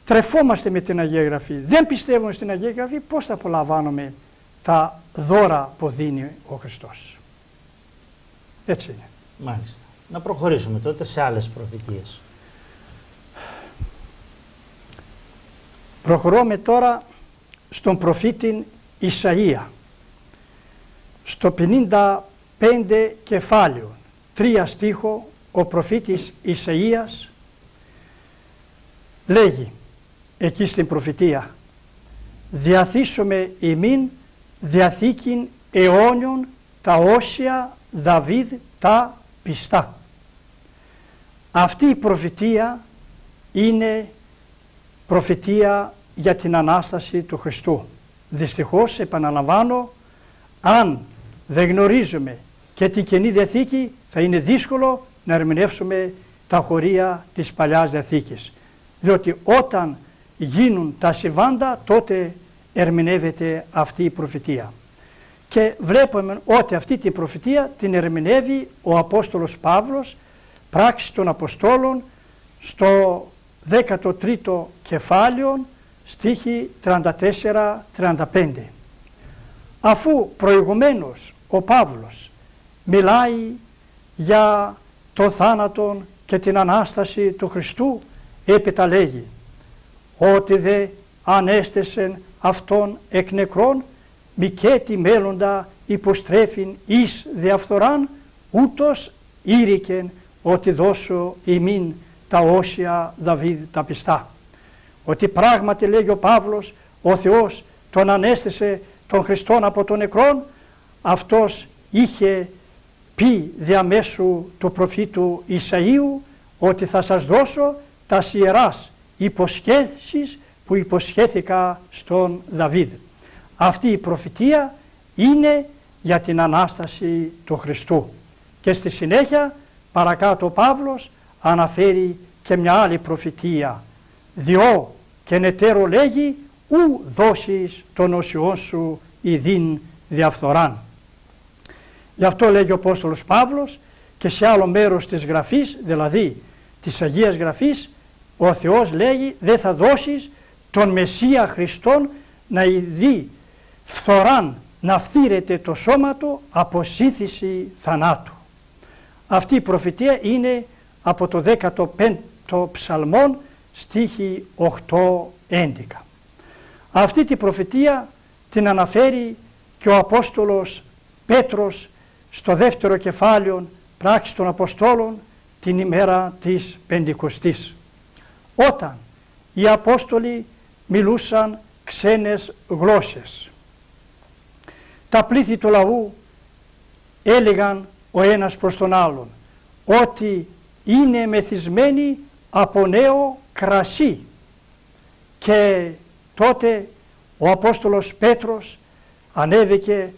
S2: τρεφόμαστε με την Αγία Γραφή, δεν πιστεύουμε στην Αγία Γραφή, πώς θα απολαμβάνουμε τα δώρα που δίνει ο Χριστός. Έτσι είναι.
S1: Μάλιστα. Να προχωρήσουμε τότε σε άλλες προφητείες.
S2: Προχωρούμε τώρα στον προφήτη Ισαΐα. Στο 55 κεφάλαιο, 3 στίχο, ο προφήτης Ισαΐας λέγει εκεί στην προφητεία: «Διαθήσομαι ημίν διαθήκην αιώνιων τα όσια Δαβίδ τα πιστά». Αυτή η προφητεία είναι προφητεία για την Ανάσταση του Χριστού. Δυστυχώς, επαναλαμβάνω, αν δεν γνωρίζουμε και την Καινή Διαθήκη, θα είναι δύσκολο να ερμηνεύσουμε τα χωρία της Παλιάς Διαθήκης. Διότι όταν γίνουν τα συμβάντα, τότε ερμηνεύεται αυτή η προφητεία. Και βλέπουμε ότι αυτή την προφητεία την ερμηνεύει ο Απόστολος Παύλος, Πράξεις των Αποστόλων, στο 13ο κεφάλαιο, στίχοι 34-35. Αφού προηγουμένως ο Παύλος μιλάει για το θάνατο και την Ανάσταση του Χριστού, έπειτα λέγει ότι δε ανέστησεν αυτόν εκ νεκρών, μη και τη μέλλοντα υποστρέφειν εις διαφθοράν, ούτως ήρικεν ότι δώσω ημίν τα όσια Δαβίδ τα πιστά. Ότι πράγματι, λέγει ο Παύλος, ο Θεός τον ανέστησε τον Χριστόν από τον νεκρόν, αυτός είχε πει διαμέσου του προφήτου Ισαΐου ότι θα σας δώσω τα ιεράς υποσχέσεις που υποσχέθηκα στον Δαβίδ. Αυτή η προφητεία είναι για την Ανάσταση του Χριστού. Και στη συνέχεια παρακάτω ο Παύλος αναφέρει και μια άλλη προφητεία. «Διό και νετέρω λέγει ου δώσεις των οσιών σου ιδίν διαφθοράν». Γι' αυτό λέγει ο Απόστολος Παύλος και σε άλλο μέρος της Γραφής, δηλαδή της Αγίας Γραφής, ο Θεός λέγει δεν θα δώσεις τον Μεσσία Χριστόν να ειδεί φθοράν, να φθήρεται το σώμα του από σύνθηση θανάτου. Αυτή η προφητεία είναι από το 15ο ψαλμόν, στίχη 8-11. Αυτή την προφητεία την αναφέρει και ο Απόστολος Πέτρος στο 2ο κεφάλαιο Πράξεις των Αποστόλων, την ημέρα της Πεντηκοστής, όταν οι Απόστολοι μιλούσαν ξένες γλώσσες. Τα πλήθη του λαού έλεγαν ο ένας προς τον άλλον ότι είναι μεθυσμένοι από νέο κρασί. Και τότε ο Απόστολος Πέτρος ανέβηκε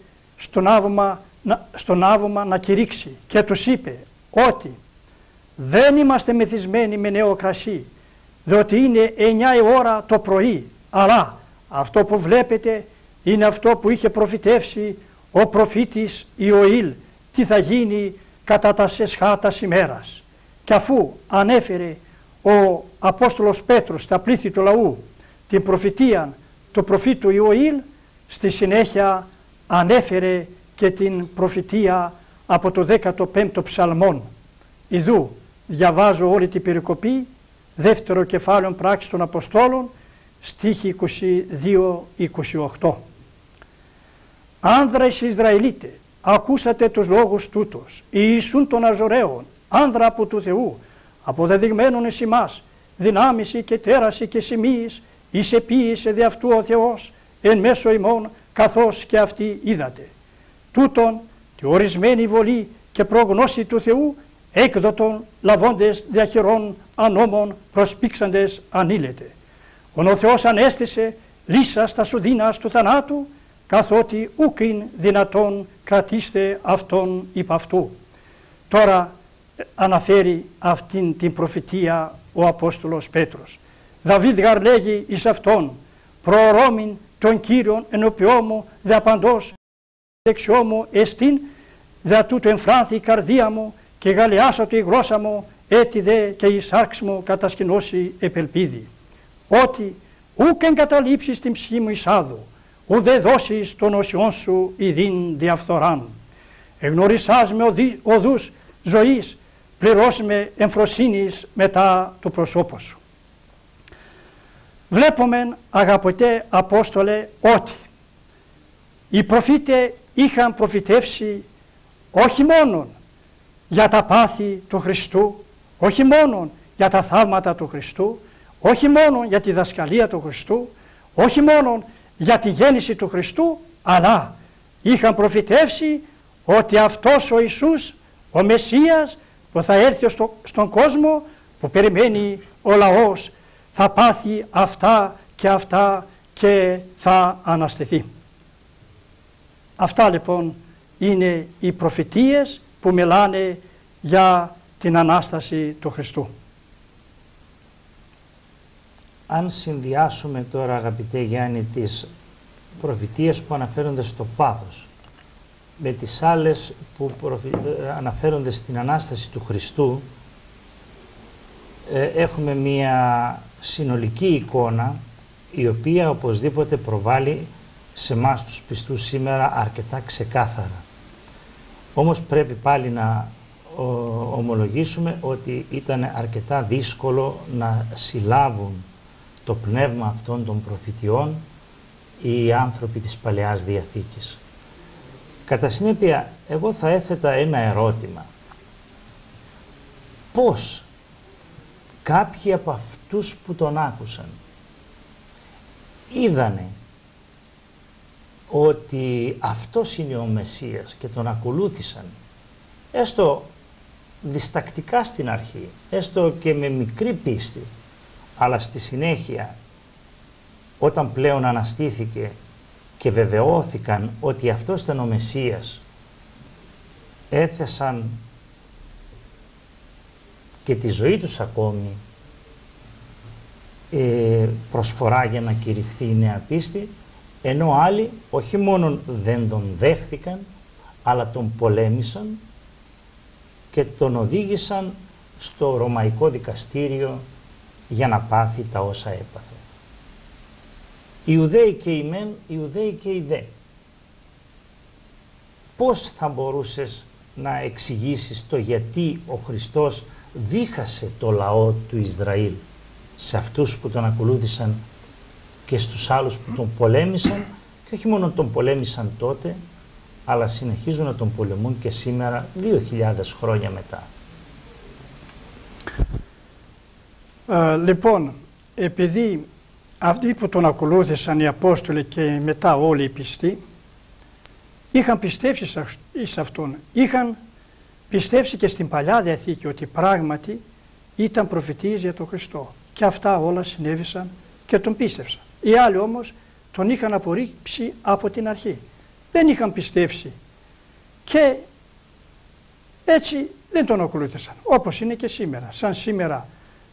S2: στον άβωμα να κηρύξει και τους είπε ότι δεν είμαστε μεθυσμένοι με νέο κρασί, διότι είναι 9 η ώρα το πρωί, αλλά αυτό που βλέπετε είναι αυτό που είχε προφητεύσει ο προφήτης Ιωήλ, τι θα γίνει κατά τα σεσχάτας ημέρας. Και αφού ανέφερε ο Απόστολος Πέτρος στα πλήθη του λαού την προφητεία του προφήτου Ιωήλ, στη συνέχεια ανέφερε και την προφητεία από το 15ο ψαλμόν. Ιδού διαβάζω όλη την περικοπή, 2ο κεφάλαιο Πράξεις των Αποστόλων, στίχη 22-28. «Άνδρες Ισραηλίτε, ακούσατε τους λόγους τούτος, Ιησούν των Αζωραίων, άνδρα από του Θεού, αποδεδειγμένων εις ημάς, δυνάμιση και τέραση και σημείης, εις επίησε δι' αυτού ο Θεός, εν μέσω ημών, καθώς και αυτοί είδατε. Τούτον, τη ορισμένη βολή και προγνώση του Θεού, έκδοτον λαβώντες διαχειρών ανώμων προσπήξαντες ανήλετε. Ο Θεός ανέστησε λύσας τα σουδίνας του θανάτου, καθότι ουκ ειν δυνατόν κρατήστε αυτόν υπ' αυτού. Τώρα αναφέρει αυτήν την προφητεία ο Απόστολος Πέτρος. Δαβίδ γαρ λέγει εις αυτόν, προορώμην τον Κύριον ενώπιό μου δε απαντός δεξιό μου εστίν, δε τούτο εμφράνθη η καρδία μου και γαλιάσατο η γλώσσα μου, έτι δε και η σάρξ μου κατασκηνώσει επελπίδη. Ότι ούκ εγκαταλείψεις την ψυχή μου εισάδου, ουδέ δώσεις των οσιών σου ειδήν διαφθοράν. Εγνωρισάς με οδούς ζωής, πληρώσ' με εμφροσύνης μετά το προσώπο σου. Βλέπουμε, αγαπητέ Απόστολε, ότι οι προφήτες είχαν προφητεύσει όχι μόνο για τα πάθη του Χριστού, όχι μόνο για τα θαύματα του Χριστού, όχι μόνο για τη δασκαλία του Χριστού, όχι μόνο για τη γέννηση του Χριστού, αλλά είχαν προφητεύσει ότι αυτός ο Ιησούς, ο Μεσσίας που θα έρθει στον κόσμο, που περιμένει ο λαός, θα πάθει αυτά και θα αναστηθεί. Αυτά λοιπόν είναι οι προφητείες που μιλάνε για την Ανάσταση του Χριστού.
S1: Αν συνδυάσουμε τώρα, αγαπητέ Γιάννη, τις προφητείες που αναφέρονται στο πάθος με τις άλλες που αναφέρονται στην Ανάσταση του Χριστού, έχουμε μία συνολική εικόνα η οποία οπωσδήποτε προβάλλει σε εμάς τους πιστούς σήμερα αρκετά ξεκάθαρα. Όμως πρέπει πάλι να ομολογήσουμε ότι ήταν αρκετά δύσκολο να συλλάβουν το πνεύμα αυτών των προφητιών οι άνθρωποι της Παλαιάς Διαθήκης. Κατά συνέπεια, εγώ θα έθετα ένα ερώτημα. Πώς κάποιοι από αυτούς που τον άκουσαν είδανε ότι αυτός είναι ο Μεσσίας και τον ακολούθησαν, έστω διστακτικά στην αρχή, έστω και με μικρή πίστη, αλλά στη συνέχεια, όταν πλέον αναστήθηκε και βεβαιώθηκαν ότι αυτός ήταν ο Μεσσίας, έθεσαν και τη ζωή τους ακόμη προσφορά για να κηρυχθεί η νέα πίστη, ενώ άλλοι όχι μόνο δεν τον δέχθηκαν, αλλά τον πολέμησαν και τον οδήγησαν στο Ρωμαϊκό δικαστήριο για να πάθει τα όσα έπαθε. Οι Ιουδαίοι και οι μεν, οι Ιουδαίοι και οι δε. Πώς θα μπορούσες να εξηγήσεις το γιατί ο Χριστός δίχασε το λαό του Ισραήλ σε αυτούς που τον ακολούθησαν και στους άλλους που τον πολέμησαν, και όχι μόνο τον πολέμησαν τότε, αλλά συνεχίζουν να τον πολεμούν και σήμερα 2.000 χρόνια μετά.
S2: Λοιπόν, επειδή αυτοί που τον ακολούθησαν οι Απόστολοι και μετά όλοι οι πιστοί είχαν πιστέψει σε αυτόν, είχαν πιστέψει και στην Παλιά Διαθήκη ότι πράγματι ήταν προφητής για τον Χριστό, και αυτά όλα συνέβησαν και τον πίστευσαν. Οι άλλοι όμως τον είχαν απορρίψει από την αρχή, δεν είχαν πιστέψει και έτσι δεν τον ακολούθησαν, όπως είναι και σήμερα. Σαν σήμερα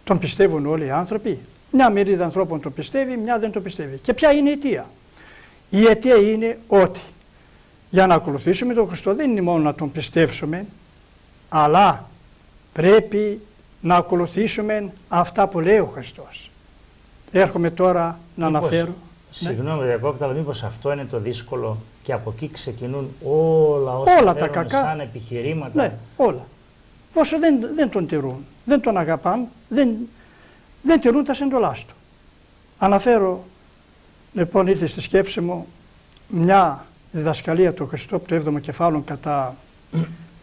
S2: τον πιστεύουν όλοι οι άνθρωποι, μια μερίδα ανθρώπων τον πιστεύει, μια δεν τον πιστεύει. Και ποια είναι η αιτία? Η αιτία είναι ότι για να ακολουθήσουμε τον Χριστό δεν είναι μόνο να τον πιστεύσουμε, αλλά πρέπει να ακολουθήσουμε αυτά που λέει ο Χριστός. Έρχομαι τώρα να αναφέρω.
S1: Συγγνώμη, διακόπτα, αλλά μήπως αυτό είναι το δύσκολο και από εκεί ξεκινούν
S2: όλα τα κακά
S1: σαν επιχειρήματα.
S2: Ναι, όλα. Όσο δεν τον τηρούν, δεν τον αγαπάν, δεν τηρούν τα συντολάς του. Αναφέρω, λοιπόν, ήρθε στη σκέψη μου μια διδασκαλία του Χριστού από το 7ο κεφάλαιο κατά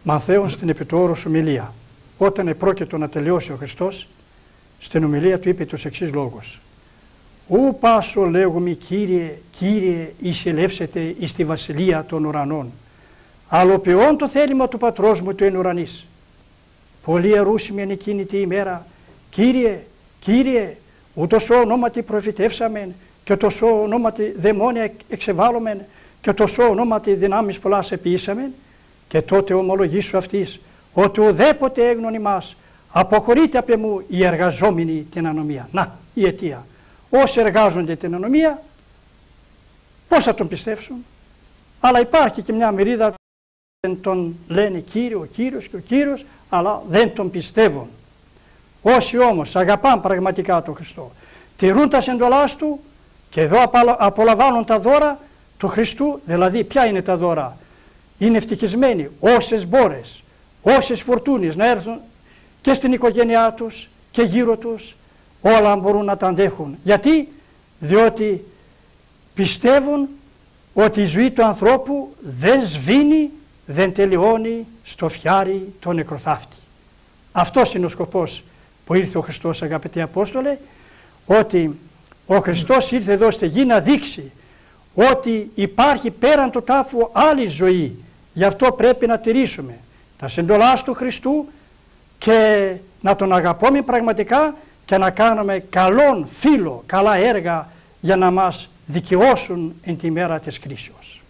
S2: Μαθαίων στην επί του όρους ομιλία. Όταν επρόκειτο να τελειώσει ο Χριστός, στην ομιλία του είπε τους εξής λόγους. «Ου πάσο λέγουμε Κύριε, Κύριε, εισελεύσετε εις τη βασιλεία των ουρανών, αλλοποιών το θέλημα του Πατρός μου του εν ουρανής. Πολλοί ερούσιμεν εκείνη τη ημέρα, Κύριε, Κύριε, ούτως ονόματι προφητεύσαμεν και τόσο ονόματι δαιμόνια εξεβάλλομεν και το σώ ονόματι δυνάμεις πολλάς επιήσαμεν, και τότε ομολογήσου αυτής, ότι ουδέποτε έγνων ημάς, αποχωρείται απ' εμού οι εργαζόμενοι την ανομία. Να, η αιτία. Όσοι εργάζονται την ανομία, πώς θα τον πιστέψουν? Αλλά υπάρχει και μια μερίδα δεν τον λένε Κύριο, ο Κύριος και ο Κύριος, αλλά δεν τον πιστεύουν. Όσοι όμως αγαπάν πραγματικά τον Χριστό, τηρούν τα εντολάς Του και εδώ απολαμβάνουν τα δώρα του Χριστού, δηλαδή ποια είναι τα δώρα? Είναι ευτυχισμένοι όσες μπόρες, όσες φορτούνες να έρθουν και στην οικογένειά τους και γύρω τους, όλα μπορούν να τα αντέχουν. Γιατί? Διότι πιστεύουν ότι η ζωή του ανθρώπου δεν σβήνει, δεν τελειώνει στο φιάρι το νεκροθάφτη. Αυτός είναι ο σκοπός που ήρθε ο Χριστός, αγαπητοί Απόστολε, ότι ο Χριστός ήρθε εδώ στη γη να δείξει ότι υπάρχει πέραν του τάφου άλλη ζωή. Γι' αυτό πρέπει να τηρήσουμε τα εντολάς του Χριστού και να τον αγαπούμε πραγματικά και να κάνουμε καλόν φίλο, καλά έργα για να μας δικαιώσουν εν τη μέρα της κρίσεως.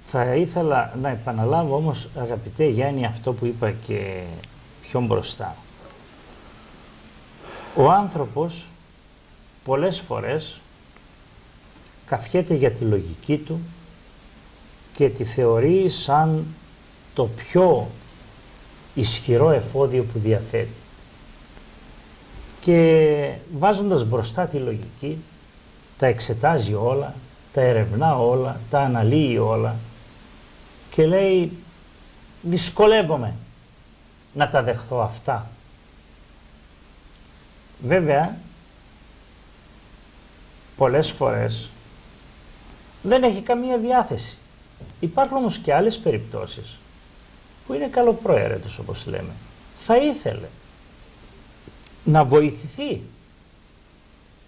S1: Θα ήθελα να επαναλάβω όμως, αγαπητέ Γιάννη, αυτό που είπα και πιο μπροστά. Ο άνθρωπος πολλές φορές καφιέται για τη λογική του και τη θεωρεί σαν το πιο ισχυρό εφόδιο που διαθέτει. Και βάζοντας μπροστά τη λογική, τα εξετάζει όλα, τα ερευνά όλα, τα αναλύει όλα και λέει δυσκολεύομαι να τα δεχθώ αυτά. Βέβαια, πολλές φορές δεν έχει καμία διάθεση. Υπάρχουν όμως και άλλες περιπτώσεις που είναι καλοπροαίρετος, όπως λέμε. Θα ήθελε να βοηθηθεί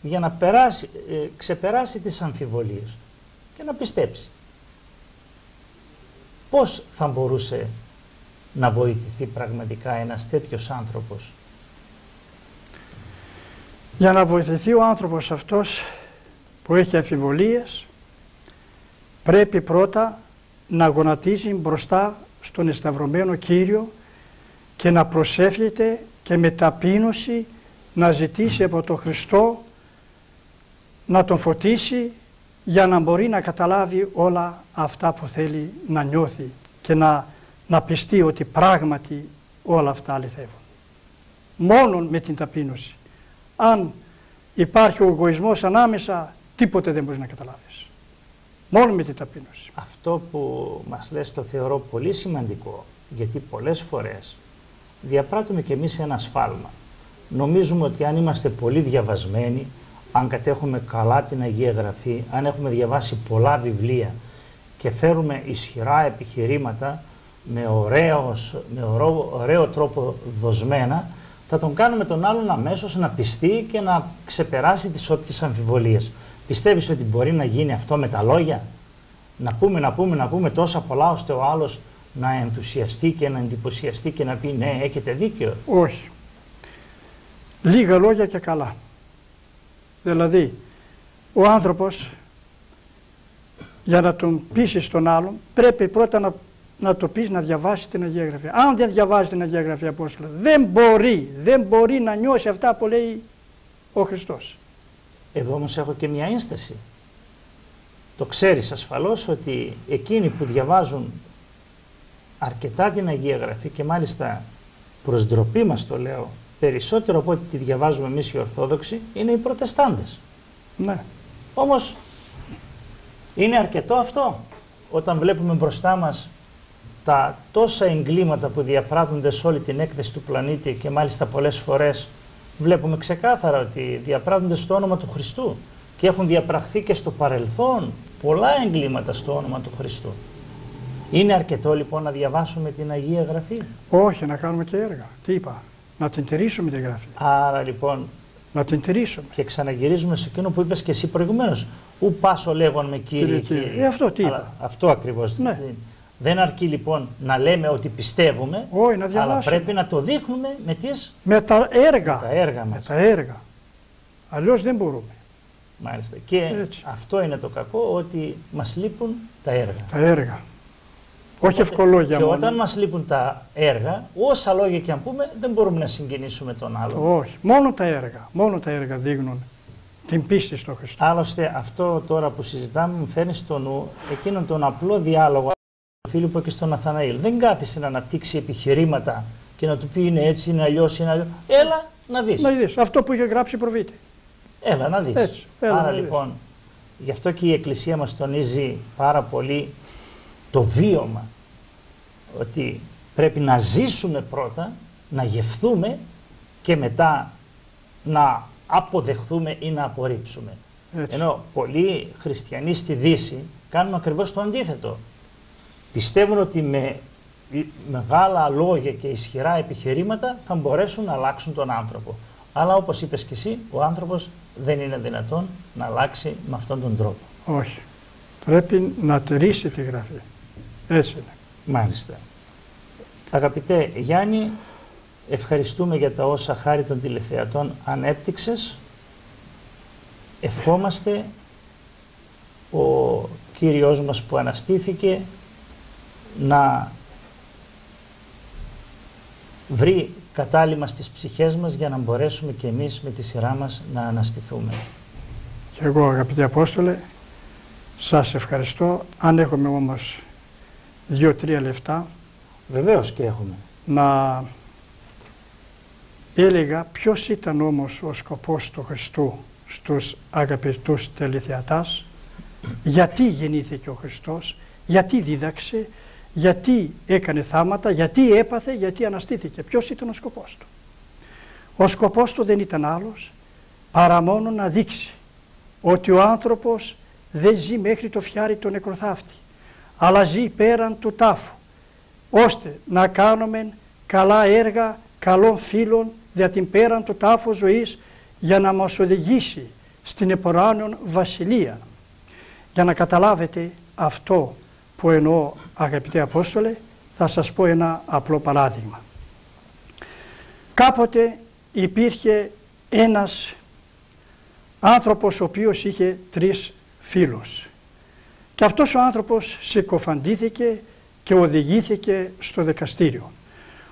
S1: για να ξεπεράσει τις αμφιβολίες του και να πιστέψει. Πώς θα μπορούσε να βοηθηθεί πραγματικά ένας τέτοιος άνθρωπος?
S2: Για να βοηθηθεί ο άνθρωπος αυτός που έχει αμφιβολίες, πρέπει πρώτα να γονατίζει μπροστά στον εσταυρωμένο Κύριο και να προσεύχεται και με ταπείνωση να ζητήσει από τον Χριστό να τον φωτίσει για να μπορεί να καταλάβει όλα αυτά που θέλει να νιώθει και να πιστεί ότι πράγματι όλα αυτά αληθεύουν. Μόνον με την ταπείνωση. Αν υπάρχει ο εγωισμός ανάμεσα, τίποτε δεν μπορείς να καταλάβεις. Μόνο με την ταπείνωση.
S1: Αυτό που μας λες το θεωρώ πολύ σημαντικό, γιατί πολλές φορές διαπράττουμε κι εμείς ένα σφάλμα. Νομίζουμε ότι αν είμαστε πολύ διαβασμένοι, αν κατέχουμε καλά την Αγία Γραφή, αν έχουμε διαβάσει πολλά βιβλία και φέρουμε ισχυρά επιχειρήματα με ωραίο τρόπο δοσμένα, θα τον κάνουμε τον άλλον αμέσως να πιστεί και να ξεπεράσει τις όποιες αμφιβολίες. Πιστεύεις ότι μπορεί να γίνει αυτό με τα λόγια? Να πούμε τόσα πολλά ώστε ο άλλος να ενθουσιαστεί και να εντυπωσιαστεί και να πει ναι, έχετε δίκιο?
S2: Όχι. Λίγα λόγια και καλά. Δηλαδή, ο άνθρωπος για να τον πείσει τον άλλον πρέπει πρώτα να το πεις να διαβάσει την Αγία Γραφή. Αν δεν διαβάζει την Αγία Γραφή, Απόστολε, δεν μπορεί να νιώσει αυτά που λέει ο Χριστός.
S1: Εδώ όμως έχω και μια ένσταση. Το ξέρεις ασφαλώς ότι εκείνοι που διαβάζουν αρκετά την Αγία Γραφή και μάλιστα προς ντροπή μας το λέω, περισσότερο από ό,τι τη διαβάζουμε εμείς οι Ορθόδοξοι, είναι οι Προτεστάντες.
S2: Ναι.
S1: Όμως είναι αρκετό αυτό όταν βλέπουμε μπροστά μας τα τόσα εγκλήματα που διαπράττονται σε όλη την έκθεση του πλανήτη και μάλιστα πολλές φορές βλέπουμε ξεκάθαρα ότι διαπράττονται στο όνομα του Χριστού και έχουν διαπραχθεί και στο παρελθόν πολλά εγκλήματα στο όνομα του Χριστού. Είναι αρκετό λοιπόν να διαβάσουμε την Αγία Γραφή?
S2: Όχι, να κάνουμε και έργα. Τι είπα? Να την τηρήσουμε τη Γραφή.
S1: Άρα λοιπόν
S2: να την τηρήσουμε.
S1: Και ξαναγυρίζουμε σε εκείνο που είπες και εσύ προηγουμένως. Ου πάσο λέγον με Κύριε, Κύριε.
S2: Αυτό τι είπα.
S1: Αυτό ακριβώς.
S2: Ναι.
S1: Δεν αρκεί λοιπόν να λέμε ότι πιστεύουμε,
S2: όχι, να
S1: αλλά πρέπει να το δείχνουμε με τις...
S2: με τα έργα.
S1: Με τα έργα μας.
S2: Με τα έργα. Αλλιώς δεν μπορούμε.
S1: Μάλιστα. Και αυτό είναι το κακό, ότι μας λείπουν τα έργα.
S2: Τα έργα. Όχι ευκολόγια μόνο.
S1: Και όταν μας λείπουν τα έργα, όσα λόγια και αν πούμε, δεν μπορούμε να συγκινήσουμε τον άλλον.
S2: Όχι. Μόνο τα έργα. Μόνο τα έργα δείχνουν την πίστη στο Χριστό.
S1: Άλλωστε, αυτό τώρα που συζητάμε μου φέρνει στο νου εκείνον τον απλό διάλογο του Φίλιππο και στον Ναθαναήλ. Δεν κάθισε να αναπτύξει επιχειρήματα και να του πει είναι έτσι, είναι αλλιώς, είναι αλλιώς. Έλα να δεις.
S2: Να δεις. Αυτό που είχε γράψει προβείται.
S1: Έλα να δεις.
S2: Έτσι, έλα,
S1: άρα
S2: να
S1: λοιπόν, γι' αυτό και η Εκκλησία μας τονίζει πάρα πολύ το βίωμα. Ότι πρέπει να ζήσουμε πρώτα, να γευθούμε και μετά να αποδεχθούμε ή να απορρίψουμε. Έτσι. Ενώ πολλοί χριστιανοί στη Δύση κάνουν ακριβώς το αντίθετο. Πιστεύουν ότι με μεγάλα λόγια και ισχυρά επιχειρήματα θα μπορέσουν να αλλάξουν τον άνθρωπο. Αλλά όπως είπες και εσύ, ο άνθρωπος δεν είναι δυνατόν να αλλάξει με αυτόν τον τρόπο.
S2: Όχι. Πρέπει να τηρήσει τη Γραφή. Έτσι είναι.
S1: Μάλιστα. Αγαπητέ Γιάννη, ευχαριστούμε για τα όσα χάρη των τηλεθεατών ανέπτυξες. Ευχόμαστε ο Κύριος μας που αναστήθηκε να βρει κατάλημα στις ψυχές μας για να μπορέσουμε και εμείς με τη σειρά μας να αναστηθούμε.
S2: Και εγώ, αγαπητοί Απόστολε, σας ευχαριστώ. Αν έχουμε όμως 2-3 λεπτά,
S1: βεβαίως και έχουμε,
S2: να έλεγα ποιος ήταν όμως ο σκοπός του Χριστού στους αγαπητούς τηλεθεατάς, γιατί γεννήθηκε ο Χριστός, γιατί δίδαξε, γιατί έκανε θάματα, γιατί έπαθε, γιατί αναστήθηκε. Ποιος ήταν ο σκοπός του? Ο σκοπός του δεν ήταν άλλος παρά μόνο να δείξει ότι ο άνθρωπος δεν ζει μέχρι το φιάρι το νεκροθάφτη, αλλά ζει πέραν του τάφου, ώστε να κάνουμε καλά έργα καλών φίλων για την πέραν του τάφου ζωής, για να μας οδηγήσει στην εποράνιον βασιλεία. Για να καταλάβετε αυτό που εννοώ, αγαπητέ Απόστολε, θα σας πω ένα απλό παράδειγμα. Κάποτε υπήρχε ένας άνθρωπος ο οποίος είχε 3 φίλους. Και αυτός ο άνθρωπος συκοφαντήθηκε και οδηγήθηκε στο δικαστήριο.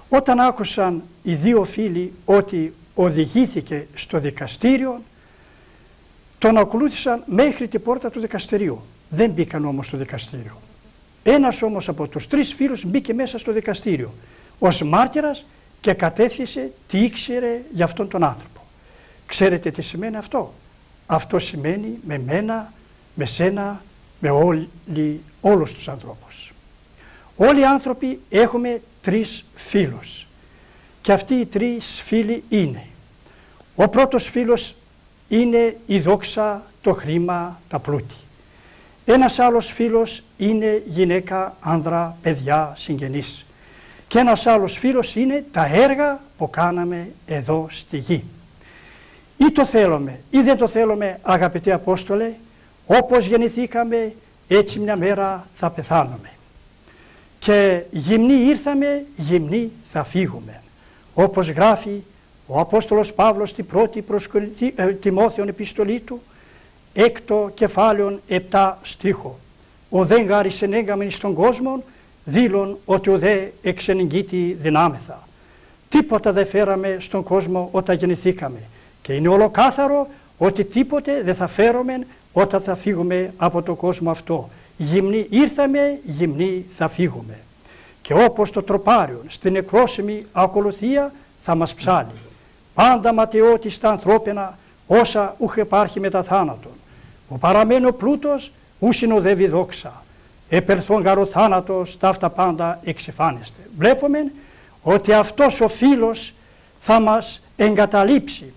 S2: Όταν άκουσαν οι 2 φίλοι ότι οδηγήθηκε στο δικαστήριο, τον ακολούθησαν μέχρι την πόρτα του δικαστηρίου. Δεν μπήκαν όμως στο δικαστήριο. Ένας όμως από τους 3 φίλους μπήκε μέσα στο δικαστήριο ως μάρτυρας και κατέθεσε τι ήξερε για αυτόν τον άνθρωπο. Ξέρετε τι σημαίνει αυτό? Αυτό σημαίνει με μένα, με σένα, με όλους τους ανθρώπους. Όλοι οι άνθρωποι έχουμε 3 φίλους. Και αυτοί οι 3 φίλοι είναι: ο πρώτος φίλος είναι η δόξα, το χρήμα, τα πλούτη. Ένας άλλος φίλος είναι γυναίκα, άνδρα, παιδιά, συγγενείς. Και ένας άλλος φίλος είναι τα έργα που κάναμε εδώ στη γη. Ή το θέλουμε ή δεν το θέλουμε, αγαπητοί Απόστολε, όπως γεννηθήκαμε έτσι μια μέρα θα πεθάνουμε. Και γυμνοί ήρθαμε, γυμνοί θα φύγουμε. Όπως γράφει ο Απόστολος Παύλος στην πρώτη προς Τιμόθεον επιστολή του, 6ο κεφάλαιον 7 στίχο. Ο δεν γάρισεν έγκαμεν στον κόσμο, δήλων ότι ο δε εξενηγήτη δυνάμεθα. Τίποτα δεν φέραμε στον κόσμο όταν γεννηθήκαμε. Και είναι ολοκάθαρο ότι τίποτε δεν θα φέρουμε όταν θα φύγουμε από τον κόσμο αυτό. Γυμνοί ήρθαμε, γυμνοί θα φύγουμε. Και όπως το τροπάριον στην νεκρόσιμη ακολουθία θα μας ψάλει. Πάντα ματαιώτης τα ανθρώπινα όσα ούχ υπάρχει μετά θάνατον. Ο παραμένω πλούτος ου συνοδεύει δόξα. Επερθών γαρο θάνατος ταύτα πάντα εξεφάνεστε. Βλέπουμε ότι αυτός ο φίλος θα μας εγκαταλείψει.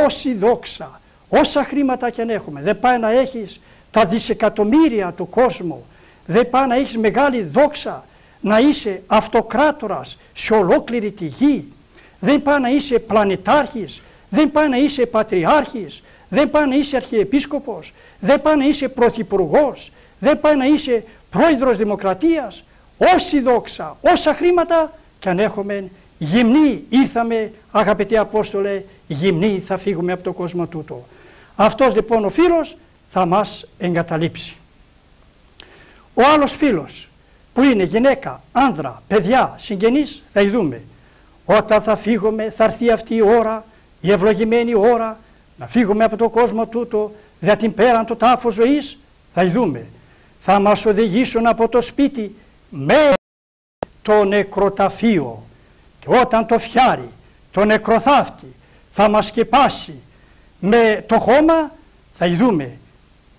S2: Όση δόξα, όσα χρήματα και αν έχουμε, δεν πάει να έχεις τα δισεκατομμύρια του κόσμου, δεν πάει να έχεις μεγάλη δόξα, να είσαι αυτοκράτορας σε ολόκληρη τη γη, δεν πάει να είσαι πλανητάρχης, δεν πάει να είσαι πατριάρχης, δεν πάει να είσαι αρχιεπίσκοπος, δεν πάει να είσαι πρωθυπουργός, δεν πάει να είσαι πρόεδρος δημοκρατίας. Όση δόξα, όσα χρήματα και αν έχουμε, γυμνοί ήρθαμε, αγαπητοί Απόστολε, γυμνοί θα φύγουμε από τον κόσμο τούτο. Αυτός λοιπόν ο φίλος θα μας εγκαταλείψει. Ο άλλος φίλος που είναι γυναίκα, άνδρα, παιδιά, συγγενείς, θα ειδούμε. Όταν θα φύγουμε, θα έρθει αυτή η ώρα, η ευλογημένη ώρα, να φύγουμε από τον κόσμο τούτο, δια την πέραν το τάφο ζωής, θα ειδούμε. Θα μας οδηγήσουν από το σπίτι με το νεκροταφείο και όταν το φιάρι, το νεκροθάφτη θα μας σκεπάσει με το χώμα, θα ειδούμε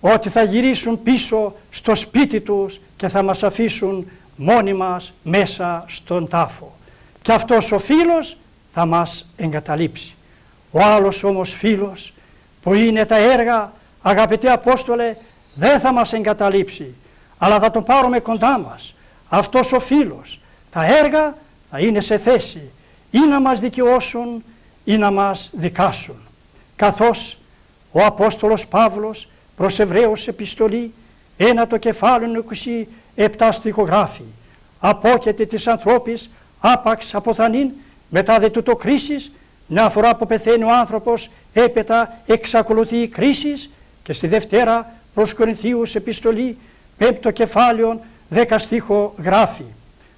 S2: ότι θα γυρίσουν πίσω στο σπίτι τους και θα μας αφήσουν μόνοι μας μέσα στον τάφο. Και αυτός ο φίλος θα μας εγκαταλείψει. Ο άλλος όμως φίλος που είναι τα έργα, αγαπητοί Απόστολε, δεν θα μας εγκαταλείψει, αλλά θα τον πάρουμε κοντά μας. Αυτός ο φίλος, τα έργα θα είναι σε θέση ή να μας δικαιώσουν ή να μας δικάσουν. Καθώς ο Απόστολος Παύλος προς Εβραίους επιστολή 1 κεφάλαιο 27 στιχογράφει: «Απόκεται της ανθρώπης άπαξ αποθανήν, μετά δε τούτο κρίσης, μια φορά που πεθαίνει ο άνθρωπος έπειτα εξακολουθεί η κρίση». Και στη Δευτέρα προς Κορινθίους επιστολή 5 κεφάλαιο 10 στίχο γράφει: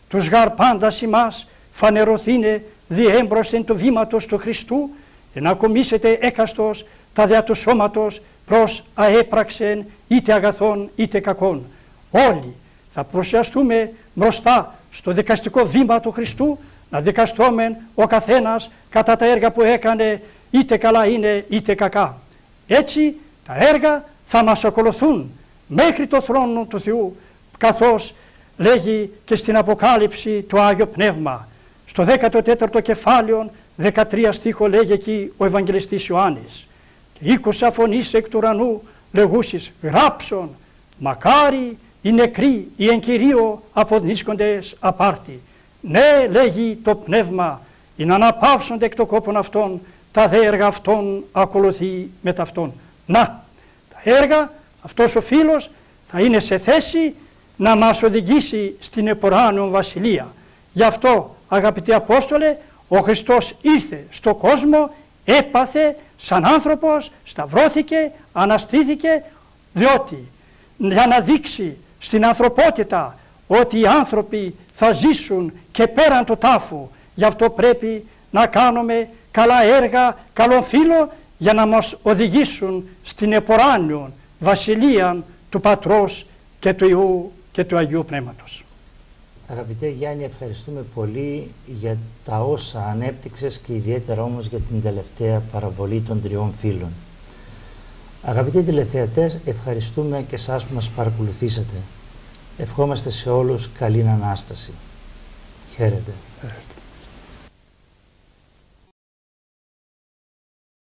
S2: «Τους γαρ πάντας ημάς φανερωθήνε διέμπροσθεν του βήματος του Χριστού, να κομίσετε έκαστος τα δια του σώματος προς αέπραξεν είτε αγαθών είτε κακών». Όλοι θα προσιαστούμε μπροστά στο δικαστικό βήμα του Χριστού, να δικαστούμε ο καθένας κατά τα έργα που έκανε, είτε καλά είναι είτε κακά. Έτσι τα έργα θα μας ακολουθούν μέχρι το θρόνο του Θεού, καθώς λέγει και στην Αποκάλυψη το Άγιο Πνεύμα. Στο 14ο κεφάλαιο 13 στίχο λέγει εκεί ο Ευαγγελιστής Ιωάννης: «Και ήκουσα φωνής εκ του ουρανού λεγούσης γράψον, μακάρι οι νεκροί οι εν Κυρίω αποδνίσκοντες απάρτη». Ναι, λέγει το Πνεύμα, «ή να αναπαύσονται εκ των κόπων αυτών, τα δε έργα αυτών ακολουθεί μετά αυτών». Να, τα έργα, αυτός ο φίλος θα είναι σε θέση να μας οδηγήσει στην εποράνιον βασιλεία. Γι' αυτό, αγαπητοί Απόστολε, ο Χριστός ήρθε στο κόσμο, έπαθε σαν άνθρωπος, σταυρώθηκε, αναστήθηκε, διότι για να δείξει στην ανθρωπότητα ότι οι άνθρωποι θα ζήσουν και πέραν του τάφου. Γι' αυτό πρέπει να κάνουμε καλά έργα, καλό φίλο, για να μας οδηγήσουν στην εποράνιον βασιλεία του Πατρός και του Υιού και του Αγίου Πνεύματος.
S1: Αγαπητέ Γιάννη, ευχαριστούμε πολύ για τα όσα ανέπτυξες και ιδιαίτερα όμως για την τελευταία παραβολή των τριών φίλων. Αγαπητοί τηλεθεατές, ευχαριστούμε και εσάς που μας παρακολουθήσατε. Ευχόμαστε σε όλους καλή Ανάσταση. Χαίρετε.